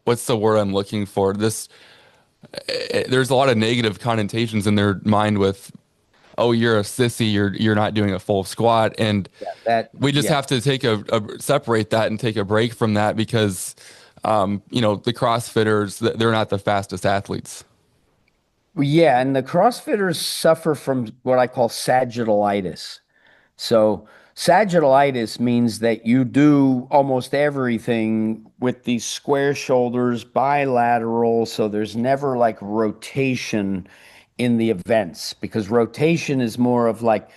what's the word I'm looking for? There's a lot of negative connotations in their mind with, oh, you're a sissy, you're not doing a full squat, and we just Yeah. have to take a separate that and take a break from that because, the CrossFitters, they're not the fastest athletes. Yeah, and the CrossFitters suffer from what I call sagittalitis. So, sagittalitis means that you do almost everything with these square shoulders, bilateral, so there's never like rotation in the events because rotation is more of like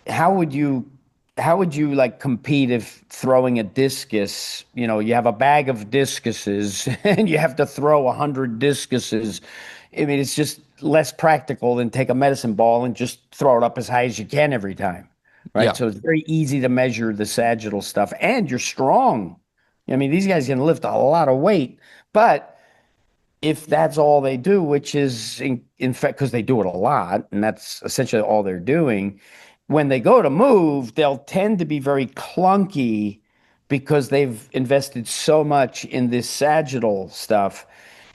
how would you how would you like compete if throwing a discus, you have a bag of discuses and you have to throw 100 discuses. I mean, it's just less practical than take a medicine ball and just throw it up as high as you can every time. Right. Yeah, So it's very easy to measure the sagittal stuff and you're strong. I mean, these guys can lift a lot of weight, but if that's all they do, which is in fact, because they do it a lot, and that's essentially all they're doing, when they go to move, they'll tend to be very clunky because they've invested so much in this sagittal stuff.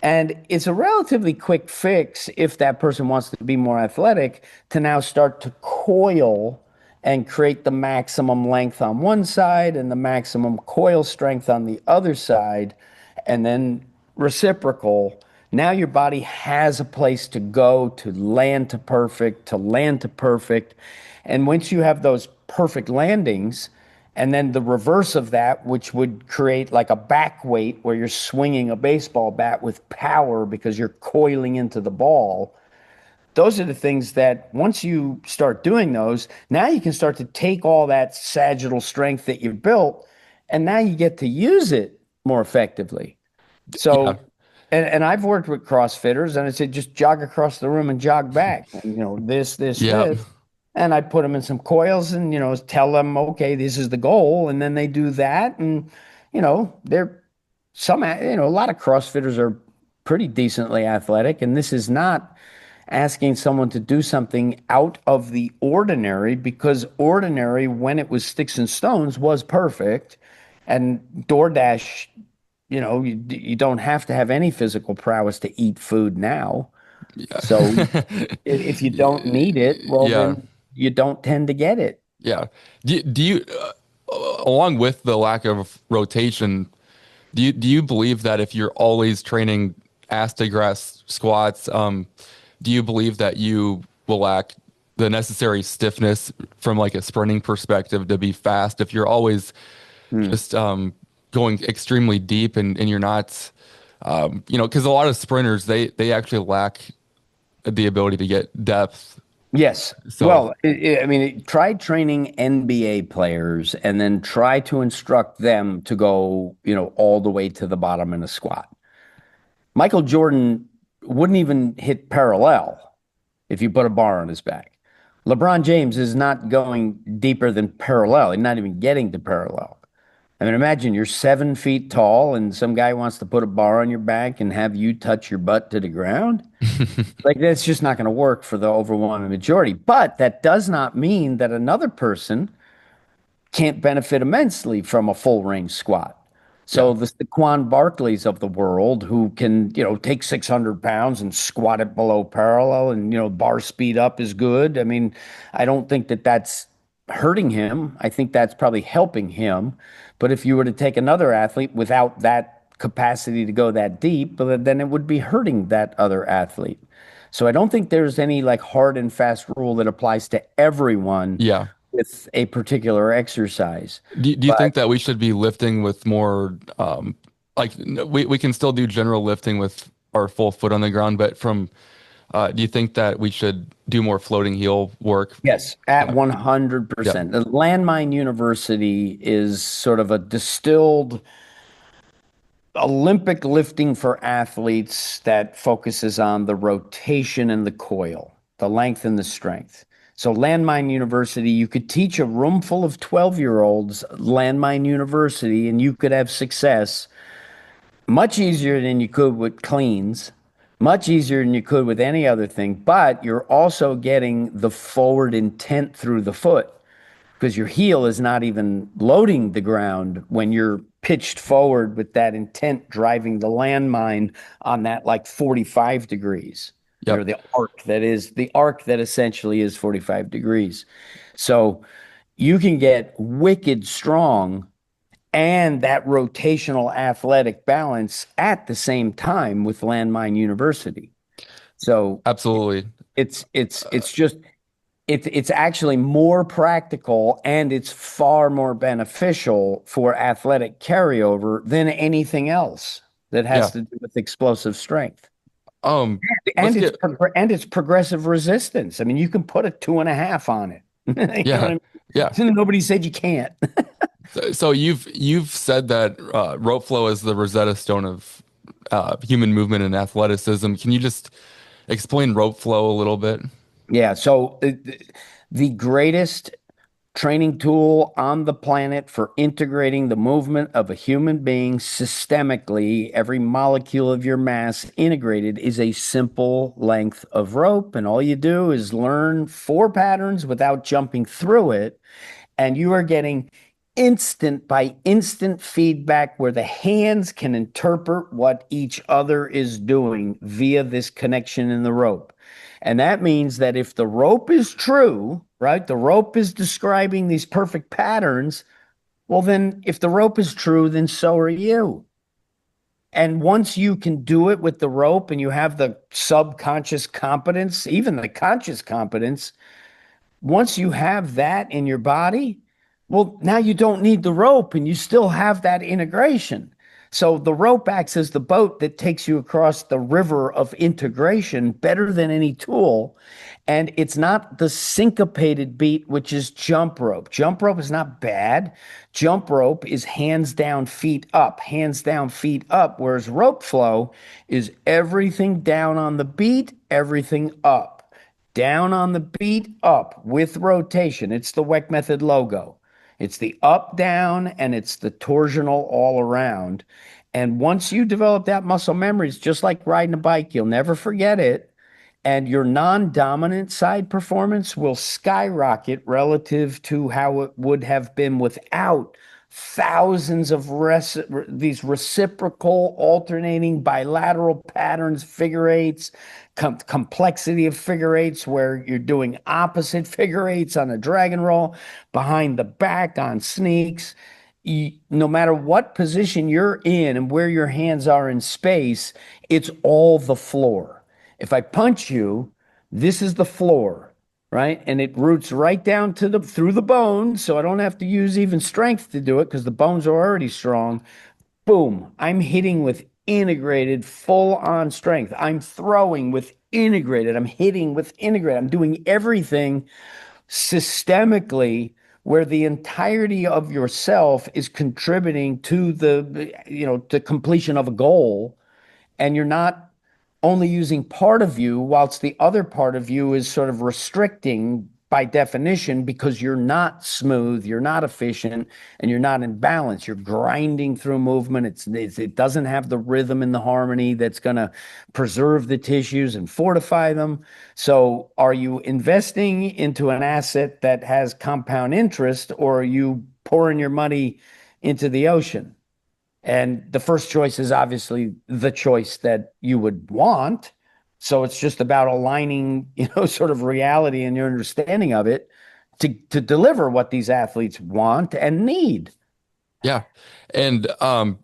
And it's a relatively quick fix if that person wants to be more athletic to now start to coil and create the maximum length on one side and the maximum coil strength on the other side, and then reciprocal. Now your body has a place to go to land to perfect, to land to perfect. And once you have those perfect landings, and then the reverse of that, which would create like a back weight where you're swinging a baseball bat with power because you're coiling into the ball. Those are the things that once you start doing those, now you can start to take all that sagittal strength that you've built, and now you get to use it more effectively. yeah, So, and I've worked with CrossFitters, and I said just jog across the room and jog back, and yeah, this, and I put them in some coils, and tell them, okay, this is the goal, and then they do that, and they're a lot of CrossFitters are pretty decently athletic, and this is not asking someone to do something out of the ordinary because ordinary when it was sticks and stones was perfect, and DoorDash, you don't have to have any physical prowess to eat food now. So if you don't need it, well, yeah, then you don't tend to get it. yeah. Do you along with the lack of rotation, do you believe that if you're always training ass to grass squats, do you believe that you will lack the necessary stiffness from like a sprinting perspective to be fast if you're always Hmm. just going extremely deep and you're not because a lot of sprinters they actually lack the ability to get depth. Yes. So Well, I mean, try training NBA players and then try to instruct them to go, all the way to the bottom in a squat. Michael Jordan wouldn't even hit parallel if you put a bar on his back. LeBron James is not going deeper than parallel. He's not even getting to parallel. I mean, imagine you're 7 feet tall and some guy wants to put a bar on your back and have you touch your butt to the ground. Like, that's just not going to work for the overwhelming majority. But that does not mean that another person can't benefit immensely from a full range squat. yeah, So the Saquon Barkleys of the world who can, take 600 pounds and squat it below parallel and, bar speed up is good. I mean, I don't think that that's hurting him. I think that's probably helping him. But if you were to take another athlete without that capacity to go that deep, then it would be hurting that other athlete. So I don't think there's any like hard and fast rule that applies to everyone yeah. with a particular exercise. Do you But think that we should be lifting with more like we can still do general lifting with our full foot on the ground, but from do you think that we should do more floating heel work? yes, at Yeah, yeah, 100%. The Landmine University is sort of a distilled Olympic lifting for athletes that focuses on the rotation and the coil, the length and the strength. So, Landmine University, you could teach a room full of 12-year-olds Landmine University, and you could have success much easier than you could with cleans, much easier than you could with any other thing. But you're also getting the forward intent through the foot because your heel is not even loading the ground when you're pitched forward with that intent driving the landmine on that like 45 degrees, yep, the arc that essentially is 45 degrees. So you can get wicked strong and that rotational athletic balance at the same time with Landmine University. So absolutely. it's just it's actually more practical and it's far more beneficial for athletic carryover than anything else that has Yeah. to do with explosive strength. Um, let's And get it's progressive resistance. I mean, you can put a 2.5 on it. You know what Yeah. I Yeah. mean? Nobody said you can't. So you've said that rope flow is the Rosetta Stone of human movement and athleticism. Can you just explain rope flow a little bit? Yeah. So the greatest training tool on the planet for integrating the movement of a human being systemically, every molecule of your mass integrated is a simple length of rope. And all you do is learn four patterns without jumping through it. And you are getting instant by instant feedback where the hands can interpret what each other is doing via this connection in the rope. And that means that if the rope is true, right, the rope is describing these perfect patterns, well, then if the rope is true, then so are you. And once you can do it with the rope and you have the subconscious competence, even the conscious competence, once you have that in your body, well, now you don't need the rope and you still have that integration. So the rope acts as the boat that takes you across the river of integration better than any tool. And it's not the syncopated beat, which is jump rope. Jump rope is not bad. Jump rope is hands down, feet up, hands down, feet up. Whereas rope flow is everything down on the beat, everything up. Down on the beat, up with rotation. It's the Weck method logo. It's the up, down, and it's the torsional all around. And once you develop that muscle memory, it's just like riding a bike. You'll never forget it. And your non-dominant side performance will skyrocket relative to how it would have been without thousands of these reciprocal, alternating, bilateral patterns, figure eights, complexity of figure eights, where you're doing opposite figure eights on a dragon roll, behind the back on sneaks. No matter what position you're in and where your hands are in space, it's all the floor. If I punch you, this is the floor, right? And it roots right down to the through the bones, so I don't have to use even strength to do it because the bones are already strong. Boom, I'm hitting with integrated full on strength. I'm throwing with integrated. I'm hitting with integrated. I'm doing everything systemically where the entirety of yourself is contributing to the completion of a goal, and you're not only using part of you, whilst the other part of you is sort of restricting by definition because you're not smooth, you're not efficient, and you're not in balance. You're grinding through movement. It doesn't have the rhythm and the harmony that's going to preserve the tissues and fortify them. So, are you investing into an asset that has compound interest, or are you pouring your money into the ocean? And the first choice is obviously the choice that you would want. So it's just about aligning, sort of reality and your understanding of it to deliver what these athletes want and need. Yeah. And and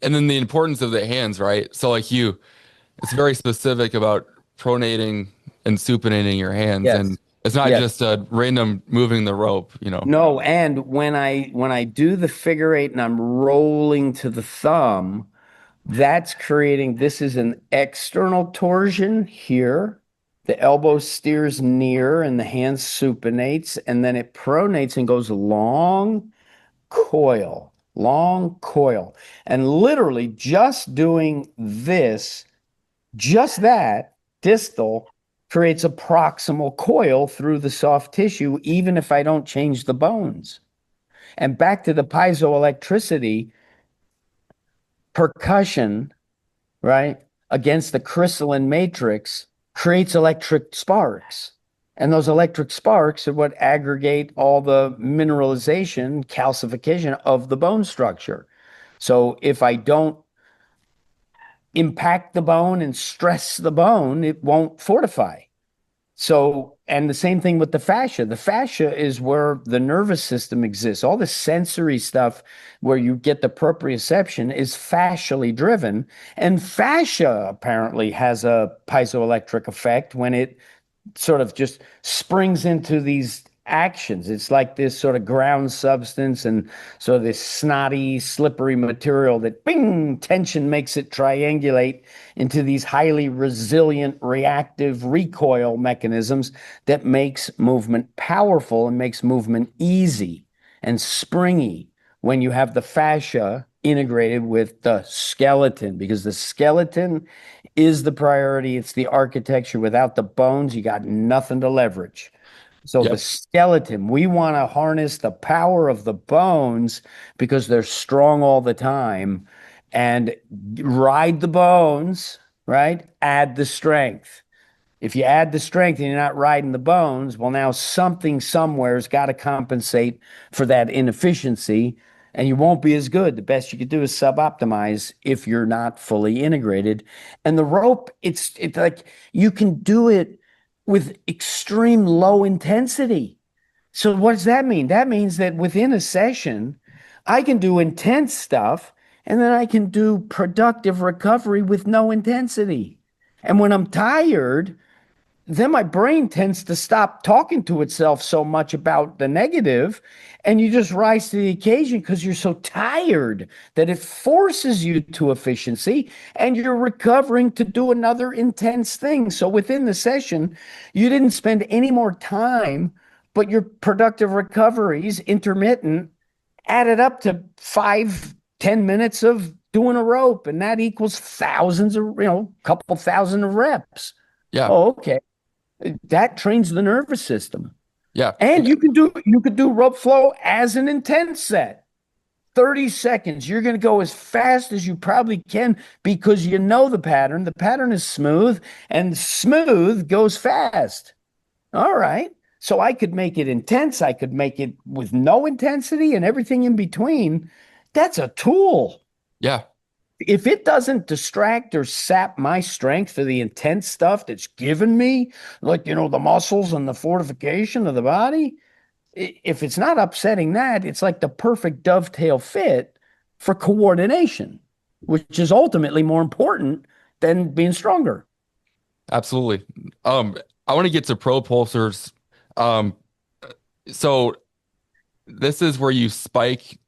then the importance of the hands, right? So like it's very specific about pronating and supinating your hands, and Yes. it's not Yes. just a random moving the rope. No, and when I do the figure eight and I'm rolling to the thumb, that's creating, this is an external torsion here. The elbow steers near and the hand supinates, and then it pronates and goes long coil. And literally just doing this, just that distal creates a proximal coil through the soft tissue, even if I don't change the bones. And back to the piezoelectricity, percussion, right, against the crystalline matrix creates electric sparks. And those electric sparks are what aggregate all the mineralization, calcification of the bone structure. So if I don't impact the bone and stress the bone, it won't fortify. So, and the same thing with the fascia. The fascia is where the nervous system exists. All the sensory stuff where you get the proprioception is fascially driven. And fascia apparently has a piezoelectric effect when it sort of just springs into these actions. It's like this sort of ground substance and so this snotty, slippery material that bing, tension makes it triangulate into these highly resilient reactive recoil mechanisms that makes movement powerful and makes movement easy and springy when you have the fascia integrated with the skeleton, because the skeleton is the priority. It's the architecture. Without the bones, you got nothing to leverage. So the Yep. skeleton, we want to harness the power of the bones because they're strong all the time and ride the bones, right? Add the strength. If you add the strength and you're not riding the bones, well, now something somewhere's got to compensate for that inefficiency, and you won't be as good. The best you could do is sub-optimize if you're not fully integrated. And the rope, it's like you can do it with extreme low intensity. So what does that mean? That means that within a session, I can do intense stuff and then I can do productive recovery with no intensity. And when I'm tired, then my brain tends to stop talking to itself so much about the negative, and you just rise to the occasion because you're so tired that it forces you to efficiency and you're recovering to do another intense thing. So within the session, you didn't spend any more time, but your productive recoveries, intermittent, added up to 5, 10 minutes of doing a rope, and that equals thousands of, couple thousand of reps. Yeah. Oh, okay. That trains the nervous system. Yeah. And you could do rope flow as an intense set. 30 seconds. You're going to go as fast as you probably can because you know the pattern. The pattern is smooth, and smooth goes fast. All right. So I could make it intense. I could make it with no intensity and everything in between. That's a tool. Yeah. If it doesn't distract or sap my strength for the intense stuff that's given me, like, the muscles and the fortification of the body, if it's not upsetting that, it's like the perfect dovetail fit for coordination, which is ultimately more important than being stronger. Absolutely. I want to get to propulsors. Um, so this is where you spike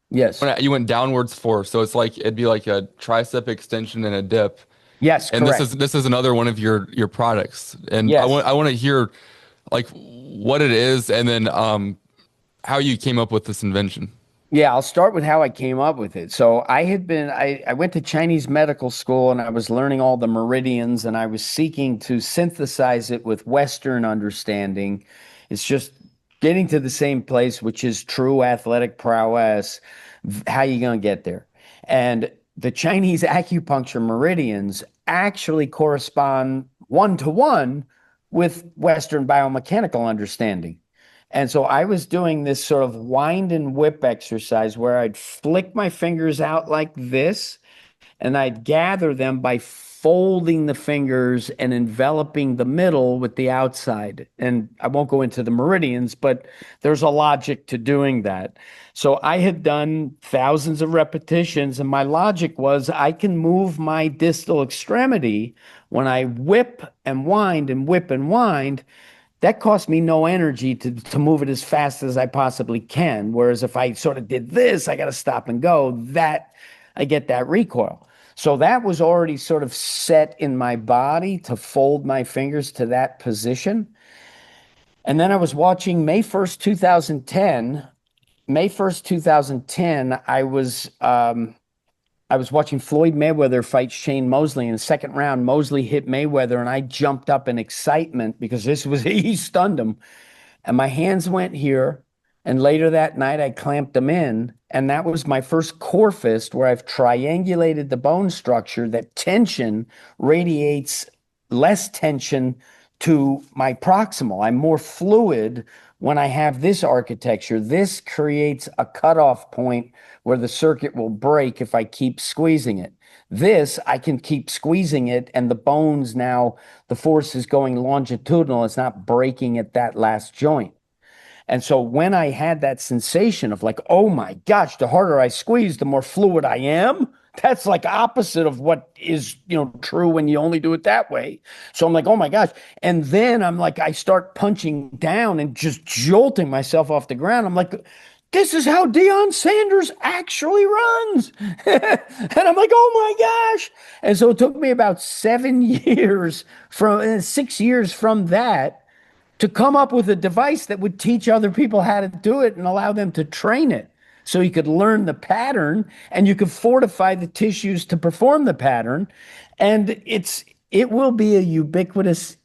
Yes. when you went downwards for. So it's like it'd be like a tricep extension and a dip. Yes, And this correct. is this is another one of your products. And Yes. I want to hear like what it is and then how you came up with this invention. Yeah, I'll start with how I came up with it. So I went to Chinese medical school and I was learning all the meridians and I was seeking to synthesize it with Western understanding. It's just getting to the same place, which is true athletic prowess. How you going to get there? And the Chinese acupuncture meridians actually correspond one to one with Western biomechanical understanding. And so I was doing this sort of wind and whip exercise where I'd flick my fingers out like this and I'd gather them by folding the fingers and enveloping the middle with the outside. And I won't go into the meridians, but there's a logic to doing that. So I had done thousands of repetitions, and my logic was I can move my distal extremity when I whip and wind and whip and wind. That costs me no energy to move it as fast as I possibly can. Whereas if I sort of did this, I got to stop and go. That I get that recoil. So that was already sort of set in my body to fold my fingers to that position. And then I was watching May 1st, 2010. May 1st, 2010, I was watching Floyd Mayweather fight Shane Mosley in the second round. Mosley hit Mayweather, and I jumped up in excitement because he stunned him. And my hands went here. And later that night, I clamped them in. And that was my first core fist where I've triangulated the bone structure that tension radiates less tension to my proximal. I'm more fluid when I have this architecture. This creates a cutoff point where the circuit will break if I keep squeezing it. This, I can keep squeezing it, and the bones now, the force is going longitudinal. It's not breaking at that last joint. And so when I had that sensation of like, oh my gosh, the harder I squeeze, the more fluid I am, that's like opposite of what is, true when you only do it that way. So I'm like, oh my gosh. And then I'm like, I start punching down and just jolting myself off the ground. I'm like, this is how Deion Sanders actually runs. And I'm like, oh my gosh. And so it took me about 7 years from 6 years from that to come up with a device that would teach other people how to do it and allow them to train it. So you could learn the pattern and you could fortify the tissues to perform the pattern. And it will be a ubiquitous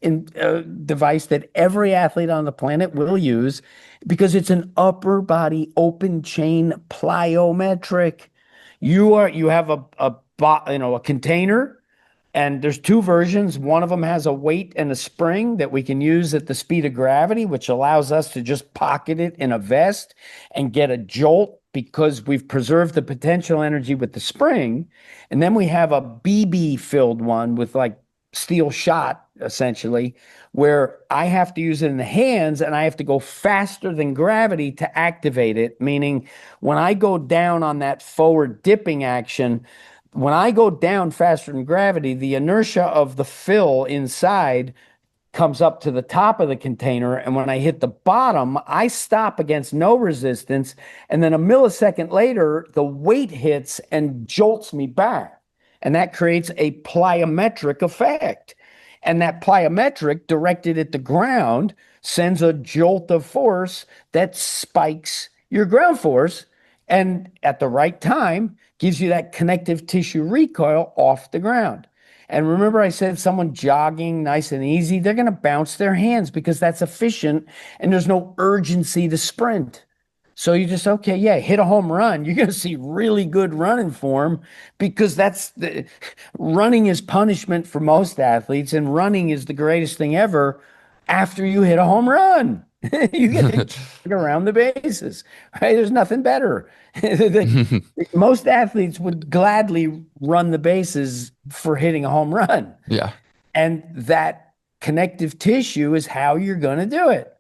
device that every athlete on the planet will use because it's an upper body open chain plyometric. You have a container, and there's two versions. One of them has a weight and a spring that we can use at the speed of gravity, which allows us to just pocket it in a vest and get a jolt because we've preserved the potential energy with the spring. And then we have a BB filled one with like steel shot, essentially, where I have to use it in the hands and I have to go faster than gravity to activate it. Meaning, when I go down on that forward dipping action, when I go down faster than gravity, the inertia of the fill inside comes up to the top of the container. And when I hit the bottom, I stop against no resistance. And then a millisecond later, the weight hits and jolts me back. And that creates a plyometric effect. And that plyometric directed at the ground sends a jolt of force that spikes your ground force and at the right time gives you that connective tissue recoil off the ground. And remember, I said someone jogging nice and easy, they're going to bounce their hands because that's efficient and there's no urgency to sprint. So you just, okay, yeah, hit a home run. You're going to see really good running form because running is punishment for most athletes, and running is the greatest thing ever after you hit a home run. You get to jog around the bases, right? There's nothing better. Most athletes would gladly run the bases for hitting a home run. Yeah. And that connective tissue is how you're going to do it.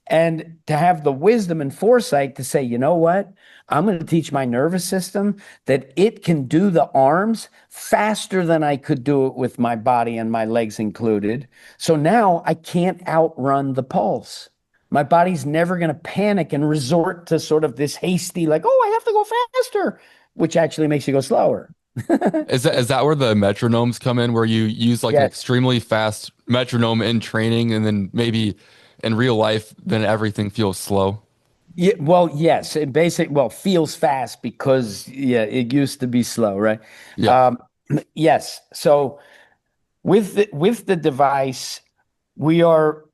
And to have the wisdom and foresight to say, you know what? I'm going to teach my nervous system that it can do the arms faster than I could do it with my body and my legs included. So now I can't outrun the pulse. My body's never going to panic and resort to sort of this hasty, like, oh, I have to go faster, which actually makes you go slower. Is that where the metronomes come in, where you use like an Yes. extremely fast metronome in training, and then maybe in real life, then everything feels slow? Yeah, well, yes, feels fast because yeah, it used to be slow, right? Yeah. Um, yes. So with the device, we're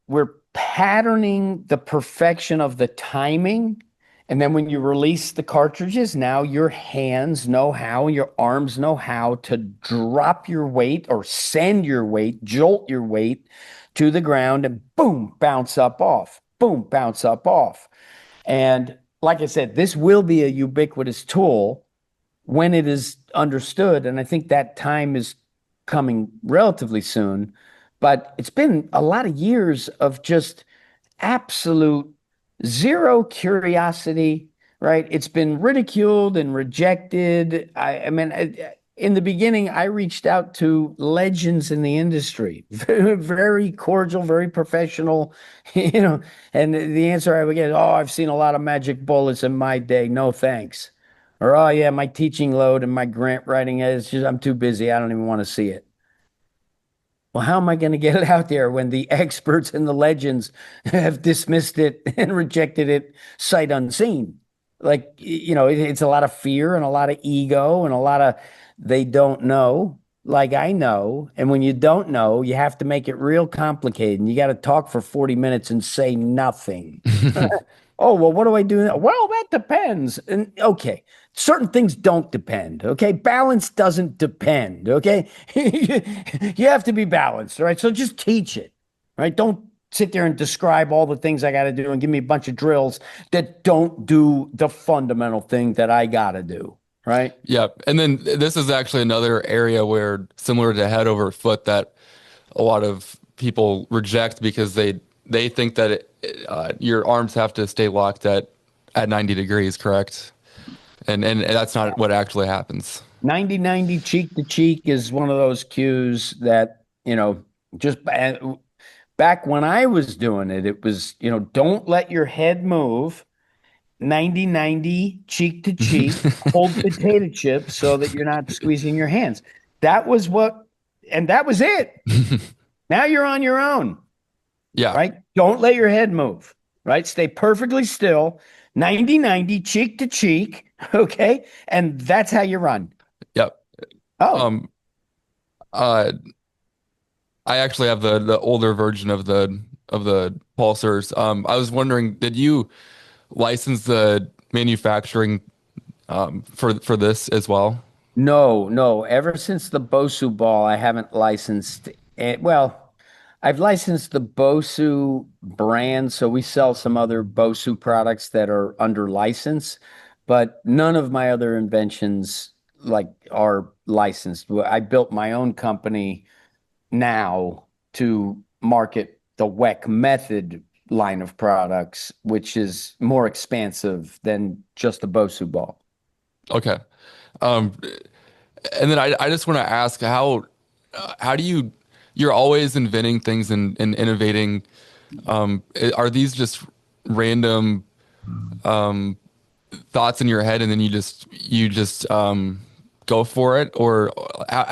patterning the perfection of the timing. And then when you release the cartridges, now your hands know how, your arms know how to drop your weight or send your weight, jolt your weight to the ground and boom, bounce up off, boom, bounce up off. And like I said, this will be a ubiquitous tool when it is understood. And I think that time is coming relatively soon. But it's been a lot of years of just absolute zero curiosity, right? It's been ridiculed and rejected. In the beginning, I reached out to legends in the industry, very cordial, very professional, and the answer I would get, oh, I've seen a lot of magic bullets in my day. No, thanks. Or, oh, yeah, my teaching load and my grant writing is just, I'm too busy. I don't even want to see it. Well, how am I going to get it out there when the experts and the legends have dismissed it and rejected it sight unseen? Like, it's a lot of fear and a lot of ego and a lot of they don't know, like I know. And when you don't know, you have to make it real complicated. And you got to talk for 40 minutes and say nothing. Oh, well, what do I do now? Well, that depends. And okay, certain things don't depend. Okay, balance doesn't depend. Okay, you have to be balanced. All right, so just teach it. Right, don't sit there and describe all the things I got to do and give me a bunch of drills that don't do the fundamental thing that I got to do. Right. Yeah. And then this is actually another area where, similar to head over foot, that a lot of people reject because they think that your arms have to stay locked at 90 degrees, correct? And that's not what actually happens. 90 cheek to cheek is one of those cues that, just back when I was doing it, it was, don't let your head move. 90 cheek to cheek, hold potato chips so that you're not squeezing your hands. That was and that was it. Now you're on your own, Yeah. right? Don't let your head move, right? Stay perfectly still, 90 cheek to cheek, okay? And that's how you run. Yep. Oh, Um, uh, I actually have the older version of the pulsers. I was wondering, did you license the manufacturing for this as well? no, no. Ever since the Bosu ball, I haven't licensed it. Well, I've licensed the Bosu brand, so we sell some other Bosu products that are under license, but none of my other inventions like are licensed. I built my own company now to market the Weck method line of products, which is more expansive than just the Bosu ball. Okay. Um, and then I just want to ask how do you're always inventing things and innovating. Are these just random thoughts in your head and then you just go for it, or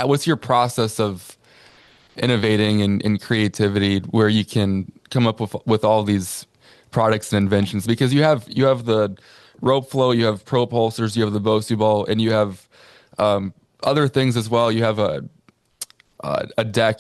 what's your process of innovating and creativity where you can come up with all these products and inventions? Because you have the rope flow, you have propulsors, you have the Bosu ball, and you have other things as well. You have a deck,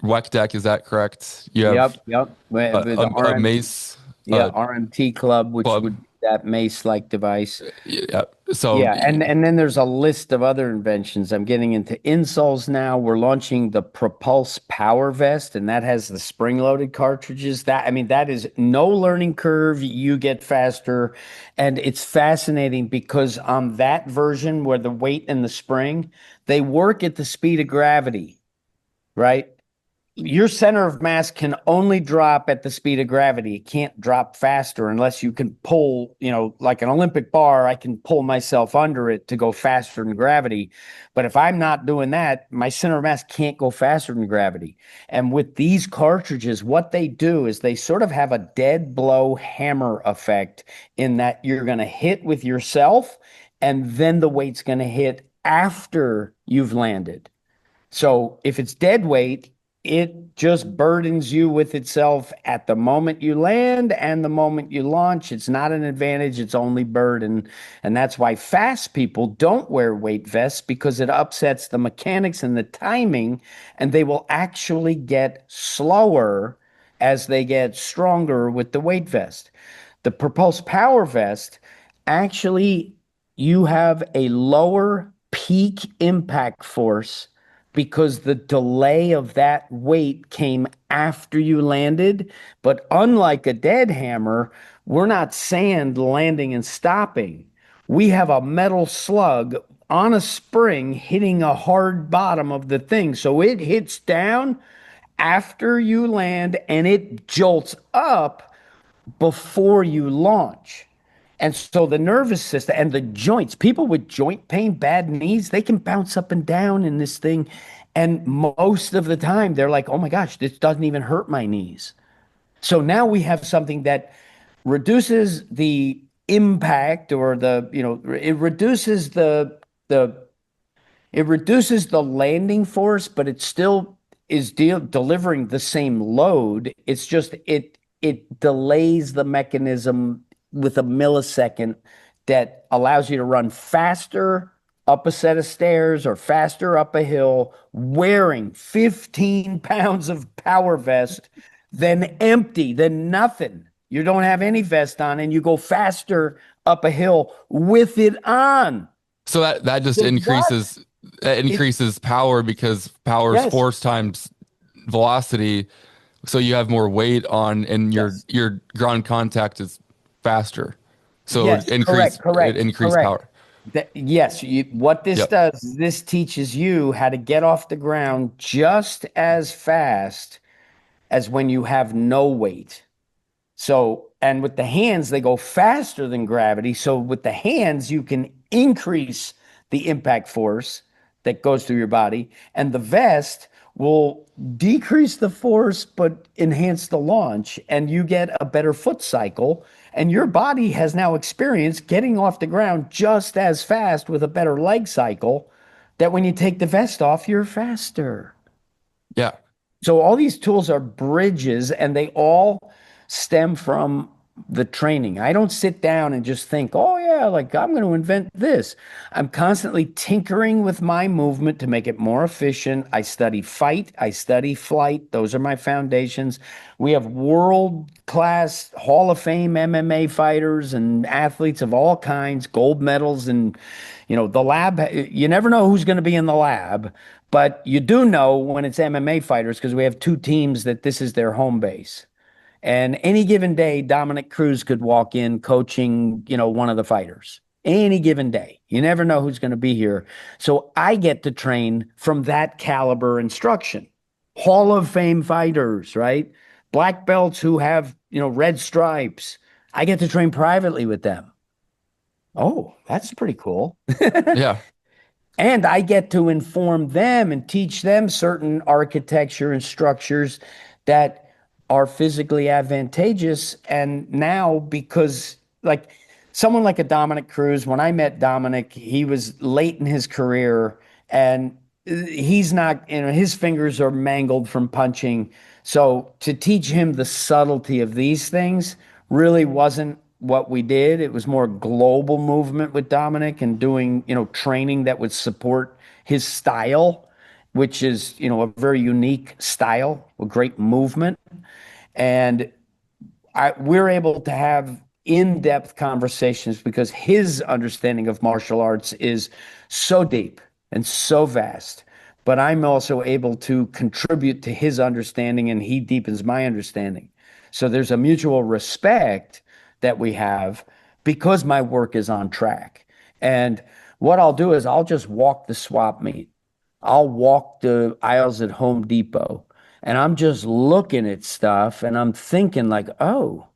Weck deck, is that correct? You have Yep, yep. With the a mace. Yeah, RMT Club, which Club. would be that mace-like device. Yeah. So Yeah, and then there's a list of other inventions. I'm getting into insoles now. We're launching the Propulse Power Vest, and that has the spring-loaded cartridges. That is no learning curve. You get faster, and it's fascinating because on that version where the weight and the spring, they work at the speed of gravity, right? Your center of mass can only drop at the speed of gravity. It can't drop faster unless you can pull, like an Olympic bar, I can pull myself under it to go faster than gravity. But if I'm not doing that, my center of mass can't go faster than gravity. And with these cartridges, what they do is they sort of have a dead blow hammer effect in that you're going to hit with yourself and then the weight's going to hit after you've landed. So if it's dead weight, it just burdens you with itself at the moment you land and the moment you launch. It's not an advantage, it's only burden. And that's why fast people don't wear weight vests because it upsets the mechanics and the timing, and they will actually get slower as they get stronger with the weight vest. The Propulse Power Vest, actually, you have a lower peak impact force because the delay of that weight came after you landed. But unlike a dead hammer, we're not sand landing and stopping. We have a metal slug on a spring hitting a hard bottom of the thing. So it hits down after you land and it jolts up before you launch. And so the nervous system and the joints, people with joint pain, bad knees, they can bounce up and down in this thing. And most of the time, they're like, oh my gosh, this doesn't even hurt my knees. So now we have something that reduces the impact or it reduces the it reduces the landing force, but it still is delivering the same load. It's just it delays the mechanism with a millisecond that allows you to run faster up a set of stairs or faster up a hill wearing 15 pounds of power vest than empty, than nothing. You don't have any vest on and you go faster up a hill with it on. so that just What? It, increases power because power is yes, force times velocity. So you have more weight on, and yes, your ground contact is faster. So yes, correct, it correct, increased correct. power. Yes, what this Yep. does, this teaches you how to get off the ground just as fast as when you have no weight. So, and with the hands, they go faster than gravity. So with the hands, you can increase the impact force that goes through your body, and the vest will decrease the force but enhance the launch, and you get a better foot cycle. And your body has now experienced getting off the ground just as fast with a better leg cycle, that when you take the vest off, you're faster. Yeah. So all these tools are bridges and they all stem from the training. I don't sit down and just think, oh yeah, like I'm going to invent this. I'm constantly tinkering with my movement to make it more efficient. I study fight, I study flight. Those are my foundations. We have world-class Hall of Fame MMA fighters and athletes of all kinds, gold medals, and the lab, you never know who's going to be in the lab, but you do know when it's MMA fighters because we have two teams that this is their home base. And any given day, Dominic Cruz could walk in coaching, one of the fighters. Any given day. You never know who's going to be here. So I get to train from that caliber instruction. Hall of Fame fighters, right? Black belts who have, red stripes. I get to train privately with them. Oh, that's pretty cool. Yeah. And I get to inform them and teach them certain architecture and structures that are physically advantageous. And now, because like someone like a Dominic Cruz, when I met Dominic, he was late in his career and he's not, his fingers are mangled from punching. So to teach him the subtlety of these things really wasn't what we did. It was more global movement with Dominic and doing, training that would support his style, which is, a very unique style, a great movement. And we're able to have in-depth conversations because his understanding of martial arts is so deep and so vast. But I'm also able to contribute to his understanding and he deepens my understanding. So there's a mutual respect that we have because my work is on track. And what I'll do is I'll just walk the swap meet. I'll walk the aisles at Home Depot and I'm just looking at stuff and I'm thinking like, oh,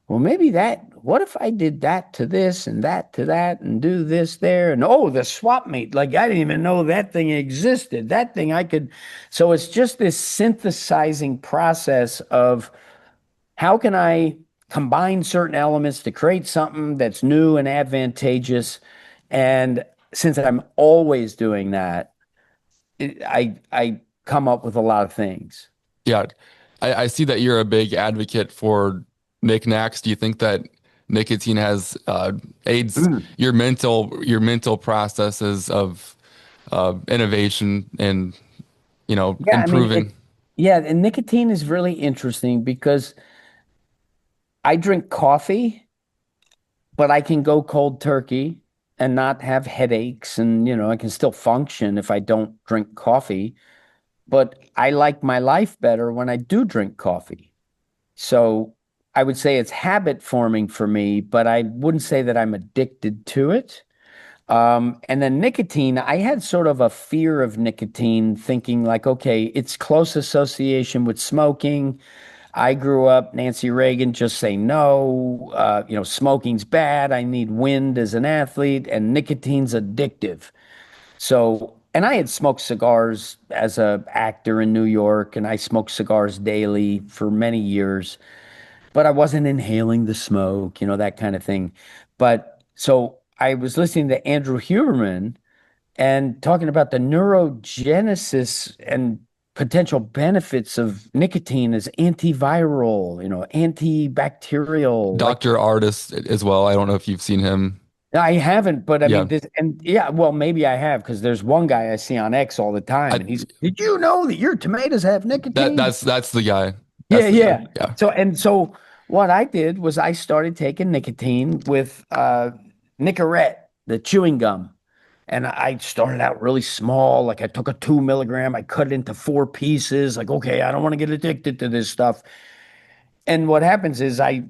well, maybe what if I did that to this and that to that and do this there? And oh, the swap meet, like I didn't even know that thing existed. That thing I could. So it's just this synthesizing process of how can I combine certain elements to create something that's new and advantageous. And since I'm always doing that, I come up with a lot of things. Yeah. I see that you're a big advocate for knickknacks. Do you think that nicotine has aids your mental processes of innovation and Yeah, I mean, improving? yeah, and nicotine is really interesting because I drink coffee, but I can go cold turkey and not have headaches. And, I can still function if I don't drink coffee. But I like my life better when I do drink coffee. So I would say it's habit forming for me, but I wouldn't say that I'm addicted to it. And then nicotine, I had sort of a fear of nicotine, thinking like, okay, it's close association with smoking. I grew up, Nancy Reagan, just say no. Smoking's bad. I need wind as an athlete, and nicotine's addictive. So, and I had smoked cigars as a actor in New York, and I smoked cigars daily for many years, but I wasn't inhaling the smoke, that kind of thing. But so I was listening to Andrew Huberman and talking about the neurogenesis and potential benefits of nicotine as antiviral, antibacterial. Like Dr. Artist as well. I don't know if you've seen him. I haven't, but I Yeah. mean, this, and yeah, well, maybe I have because there's one guy I see on X all the time, I, and did you know that your tomatoes have that nicotine? that's the guy. Yeah, That's the guy. yeah. Yeah. So what I did was I started taking nicotine with Nicorette, the chewing gum. And I started out really small. Like I took a 2 milligram, I cut it into four pieces. Like, okay, I don't want to get addicted to this stuff. And what happens is I,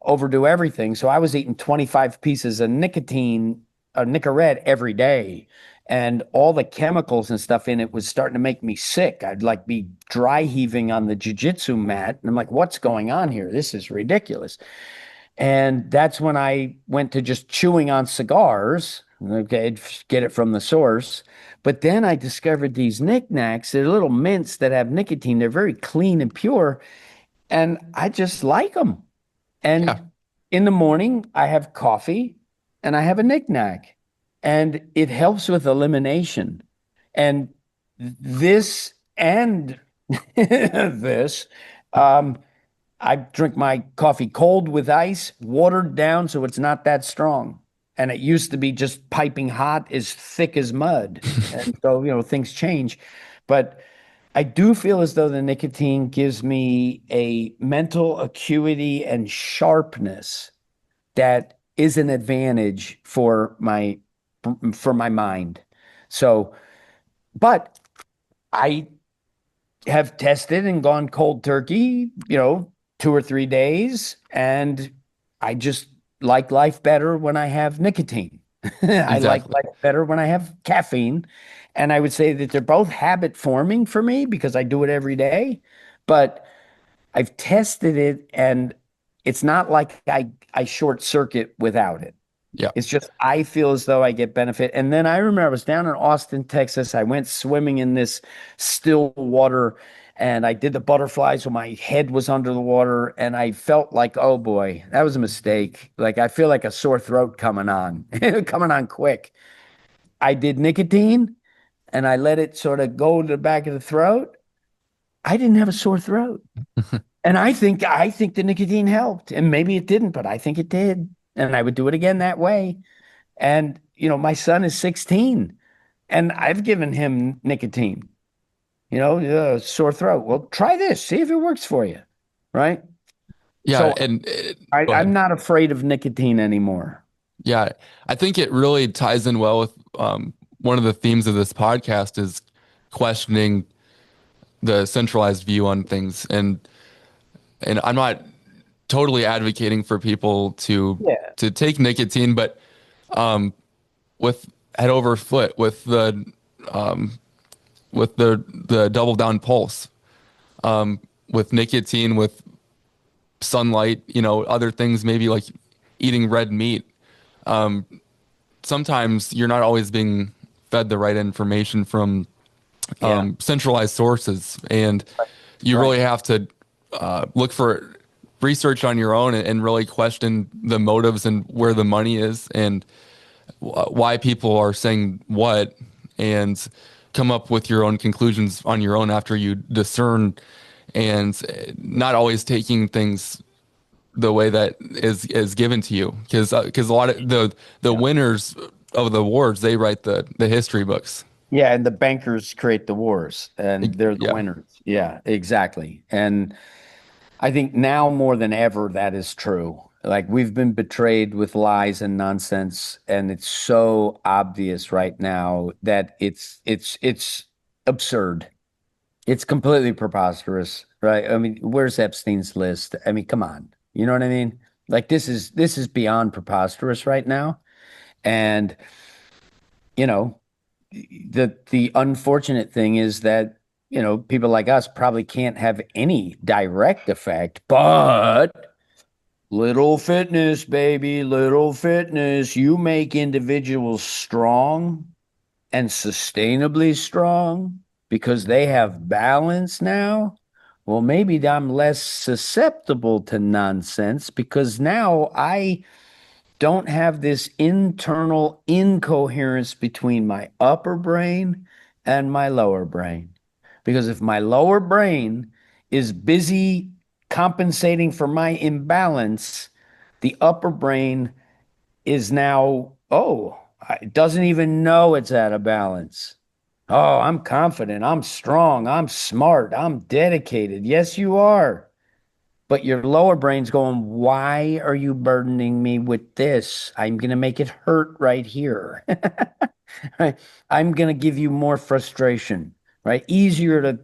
overdo everything. So I was eating 25 pieces of nicotine, Nicorette every day. And all the chemicals and stuff in it was starting to make me sick. I'd like be dry heaving on the jujitsu mat. And I'm like, what's going on here? This is ridiculous. And that's when I went to just chewing on cigars. Okay, get it from the source. But then I discovered these knickknacks. They're little mints that have nicotine. They're very clean and pure, and I just like them. Yeah, And in the morning, I have coffee and I have a knickknack, and it helps with elimination. And this and this, um, I drink my coffee cold with ice, watered down so it's not that strong. And it used to be just piping hot, as thick as mud. And so, things change. But I do feel as though the nicotine gives me a mental acuity and sharpness that is an advantage for my mind. So, but I have tested and gone cold turkey, 2 or 3 days, and I just like life better when I have nicotine. I like exactly. life better when I have caffeine. And I would say that they're both habit forming for me because I do it every day. But I've tested it and it's not like I short circuit without it. Yeah. It's just I feel as though I get benefit. And then I remember I was down in Austin, Texas. I went swimming in this still water and I did the butterflies when my head was under the water. And I felt like, oh boy, that was a mistake. Like I feel like a sore throat coming on, coming on quick. I did nicotine and I let it sort of go to the back of the throat. I didn't have a sore throat. And I think the nicotine helped. And maybe it didn't, but I think it did. And I would do it again that way. And, my son is 16 and I've given him nicotine, sore throat. Well, try this, see if it works for you. Right. Yeah, So and I, go I'm ahead. not afraid of nicotine anymore. Yeah, I think it really ties in well with one of the themes of this podcast is questioning the centralized view on things, and I'm not totally advocating for people to Yeah. take nicotine, but with head over foot with the double down pulse, with nicotine, with sunlight, other things maybe like eating red meat. Sometimes you're not always being fed the right information from Yeah. centralized sources, and you Right. really have to look for research on your own and really question the motives and where the money is and why people are saying what, and come up with your own conclusions on your own after you discern, and not always taking things the way that is given to you, because a lot of the Yeah. winners of the awards, they write the history books. Yeah. And the bankers create the wars and they're the Yeah. winners. Yeah, exactly. And I think now more than ever that is true. Like we've been betrayed with lies and nonsense, and it's so obvious right now that it's absurd. It's completely preposterous, right? I mean, where's Epstein's list? I mean, come on. You know what I mean? Like this is beyond preposterous right now. And, you know, the unfortunate thing is that, people like us probably can't have any direct effect, but little fitness, baby, little fitness. You make individuals strong and sustainably strong because they have balance now. Well, maybe I'm less susceptible to nonsense because now I don't have this internal incoherence between my upper brain and my lower brain. Because if my lower brain is busy compensating for my imbalance, the upper brain is now, oh, it doesn't even know it's out of balance. Oh, I'm confident. I'm strong. I'm smart. I'm dedicated. Yes, you are. But your lower brain's going, why are you burdening me with this? I'm going to make it hurt right here. Right? I'm going to give you more frustration, right? Easier to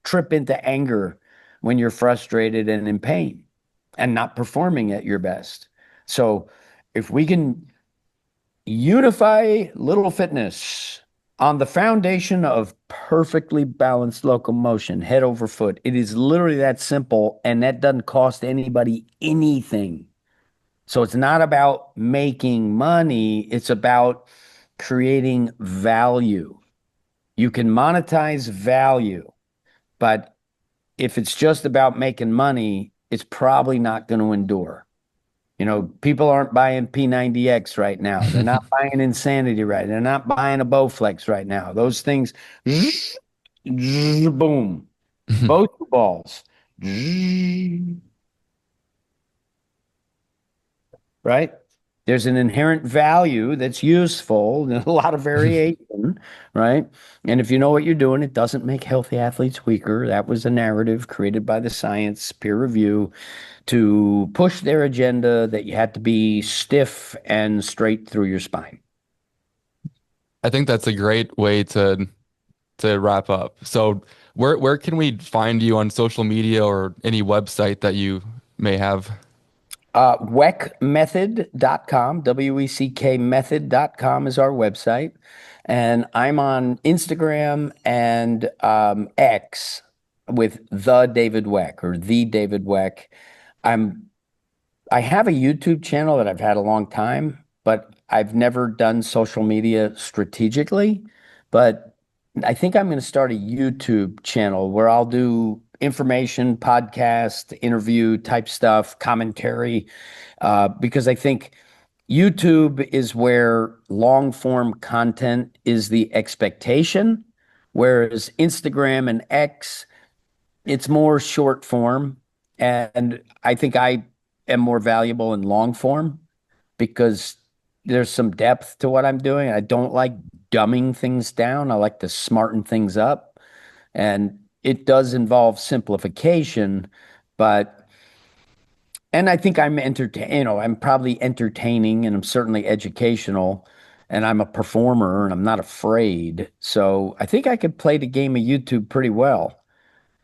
trip into anger when you're frustrated and in pain and not performing at your best. So if we can unify little fitness on the foundation of perfectly balanced locomotion, head over foot. It is literally that simple, and that doesn't cost anybody anything. So it's not about making money, it's about creating value. You can monetize value, but if it's just about making money, it's probably not going to endure. People aren't buying P90X right now. They're not buying Insanity right. They're not buying a Bowflex right now. Those things, boom, both balls, right? There's an inherent value that's useful and a lot of variation, right? And if you know what you're doing, it doesn't make healthy athletes weaker. That was a narrative created by the science, peer review, to push their agenda that you had to be stiff and straight through your spine. I think that's a great way to wrap up. So where can we find you on social media or any website that you may have? Weckmethod.com, WECK method.com is our website. And I'm on Instagram and X with the David Weck or the David Weck. I'm I have a YouTube channel that I've had a long time, but I've never done social media strategically. But I think I'm going to start a YouTube channel where I'll do information, podcast, interview type stuff, commentary, because I think YouTube is where long form content is the expectation, whereas Instagram and X, it's more short form. And I think I am more valuable in long form because there's some depth to what I'm doing. I don't like dumbing things down. I like to smarten things up. And it does involve simplification, but and I think I'm probably entertaining and I'm certainly educational and I'm a performer and I'm not afraid. So I think I could play the game of YouTube pretty well.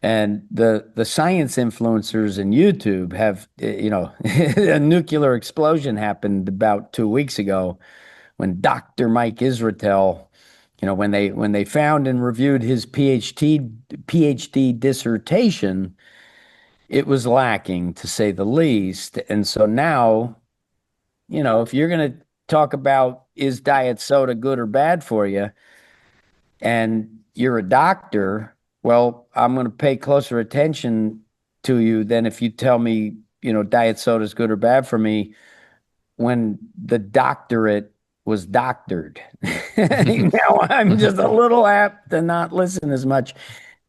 And the science influencers in YouTube have, a nuclear explosion happened about 2 weeks ago when Dr. Mike Israetel, when they found and reviewed his PhD dissertation, it was lacking to say the least. And so now, if you're going to talk about is diet soda good or bad for you, and you're a doctor, well, I'm going to pay closer attention to you than if you tell me, diet soda is good or bad for me when the doctorate was doctored. Now I'm just a little apt to not listen as much.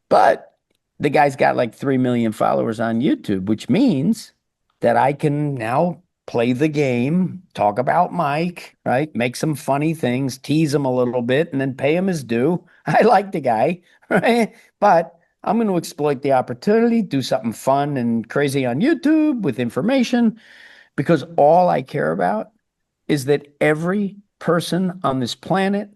But the guy's got like 3 million followers on YouTube, which means that I can now play the game, talk about Mike, right? Make some funny things, tease him a little bit, and then pay him his due. I like the guy, right? But I'm going to exploit the opportunity, do something fun and crazy on YouTube with information because all I care about is that every person on this planet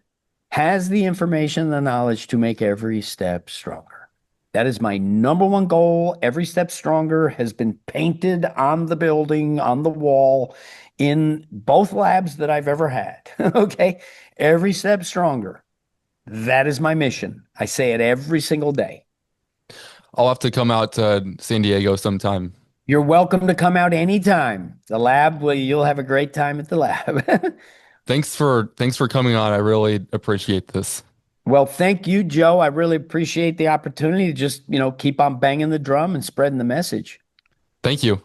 has the information, the knowledge to make every step stronger. That is my number one goal. Every step stronger has been painted on the building, on the wall, in both labs that I've ever had. Okay. Every step stronger. That is my mission. I say it every single day. I'll have to come out to San Diego sometime. You're welcome to come out anytime. The lab, well, you'll have a great time at the lab. Thanks for coming on. I really appreciate this. Well, thank you, Joe. I really appreciate the opportunity to just, keep on banging the drum and spreading the message. Thank you.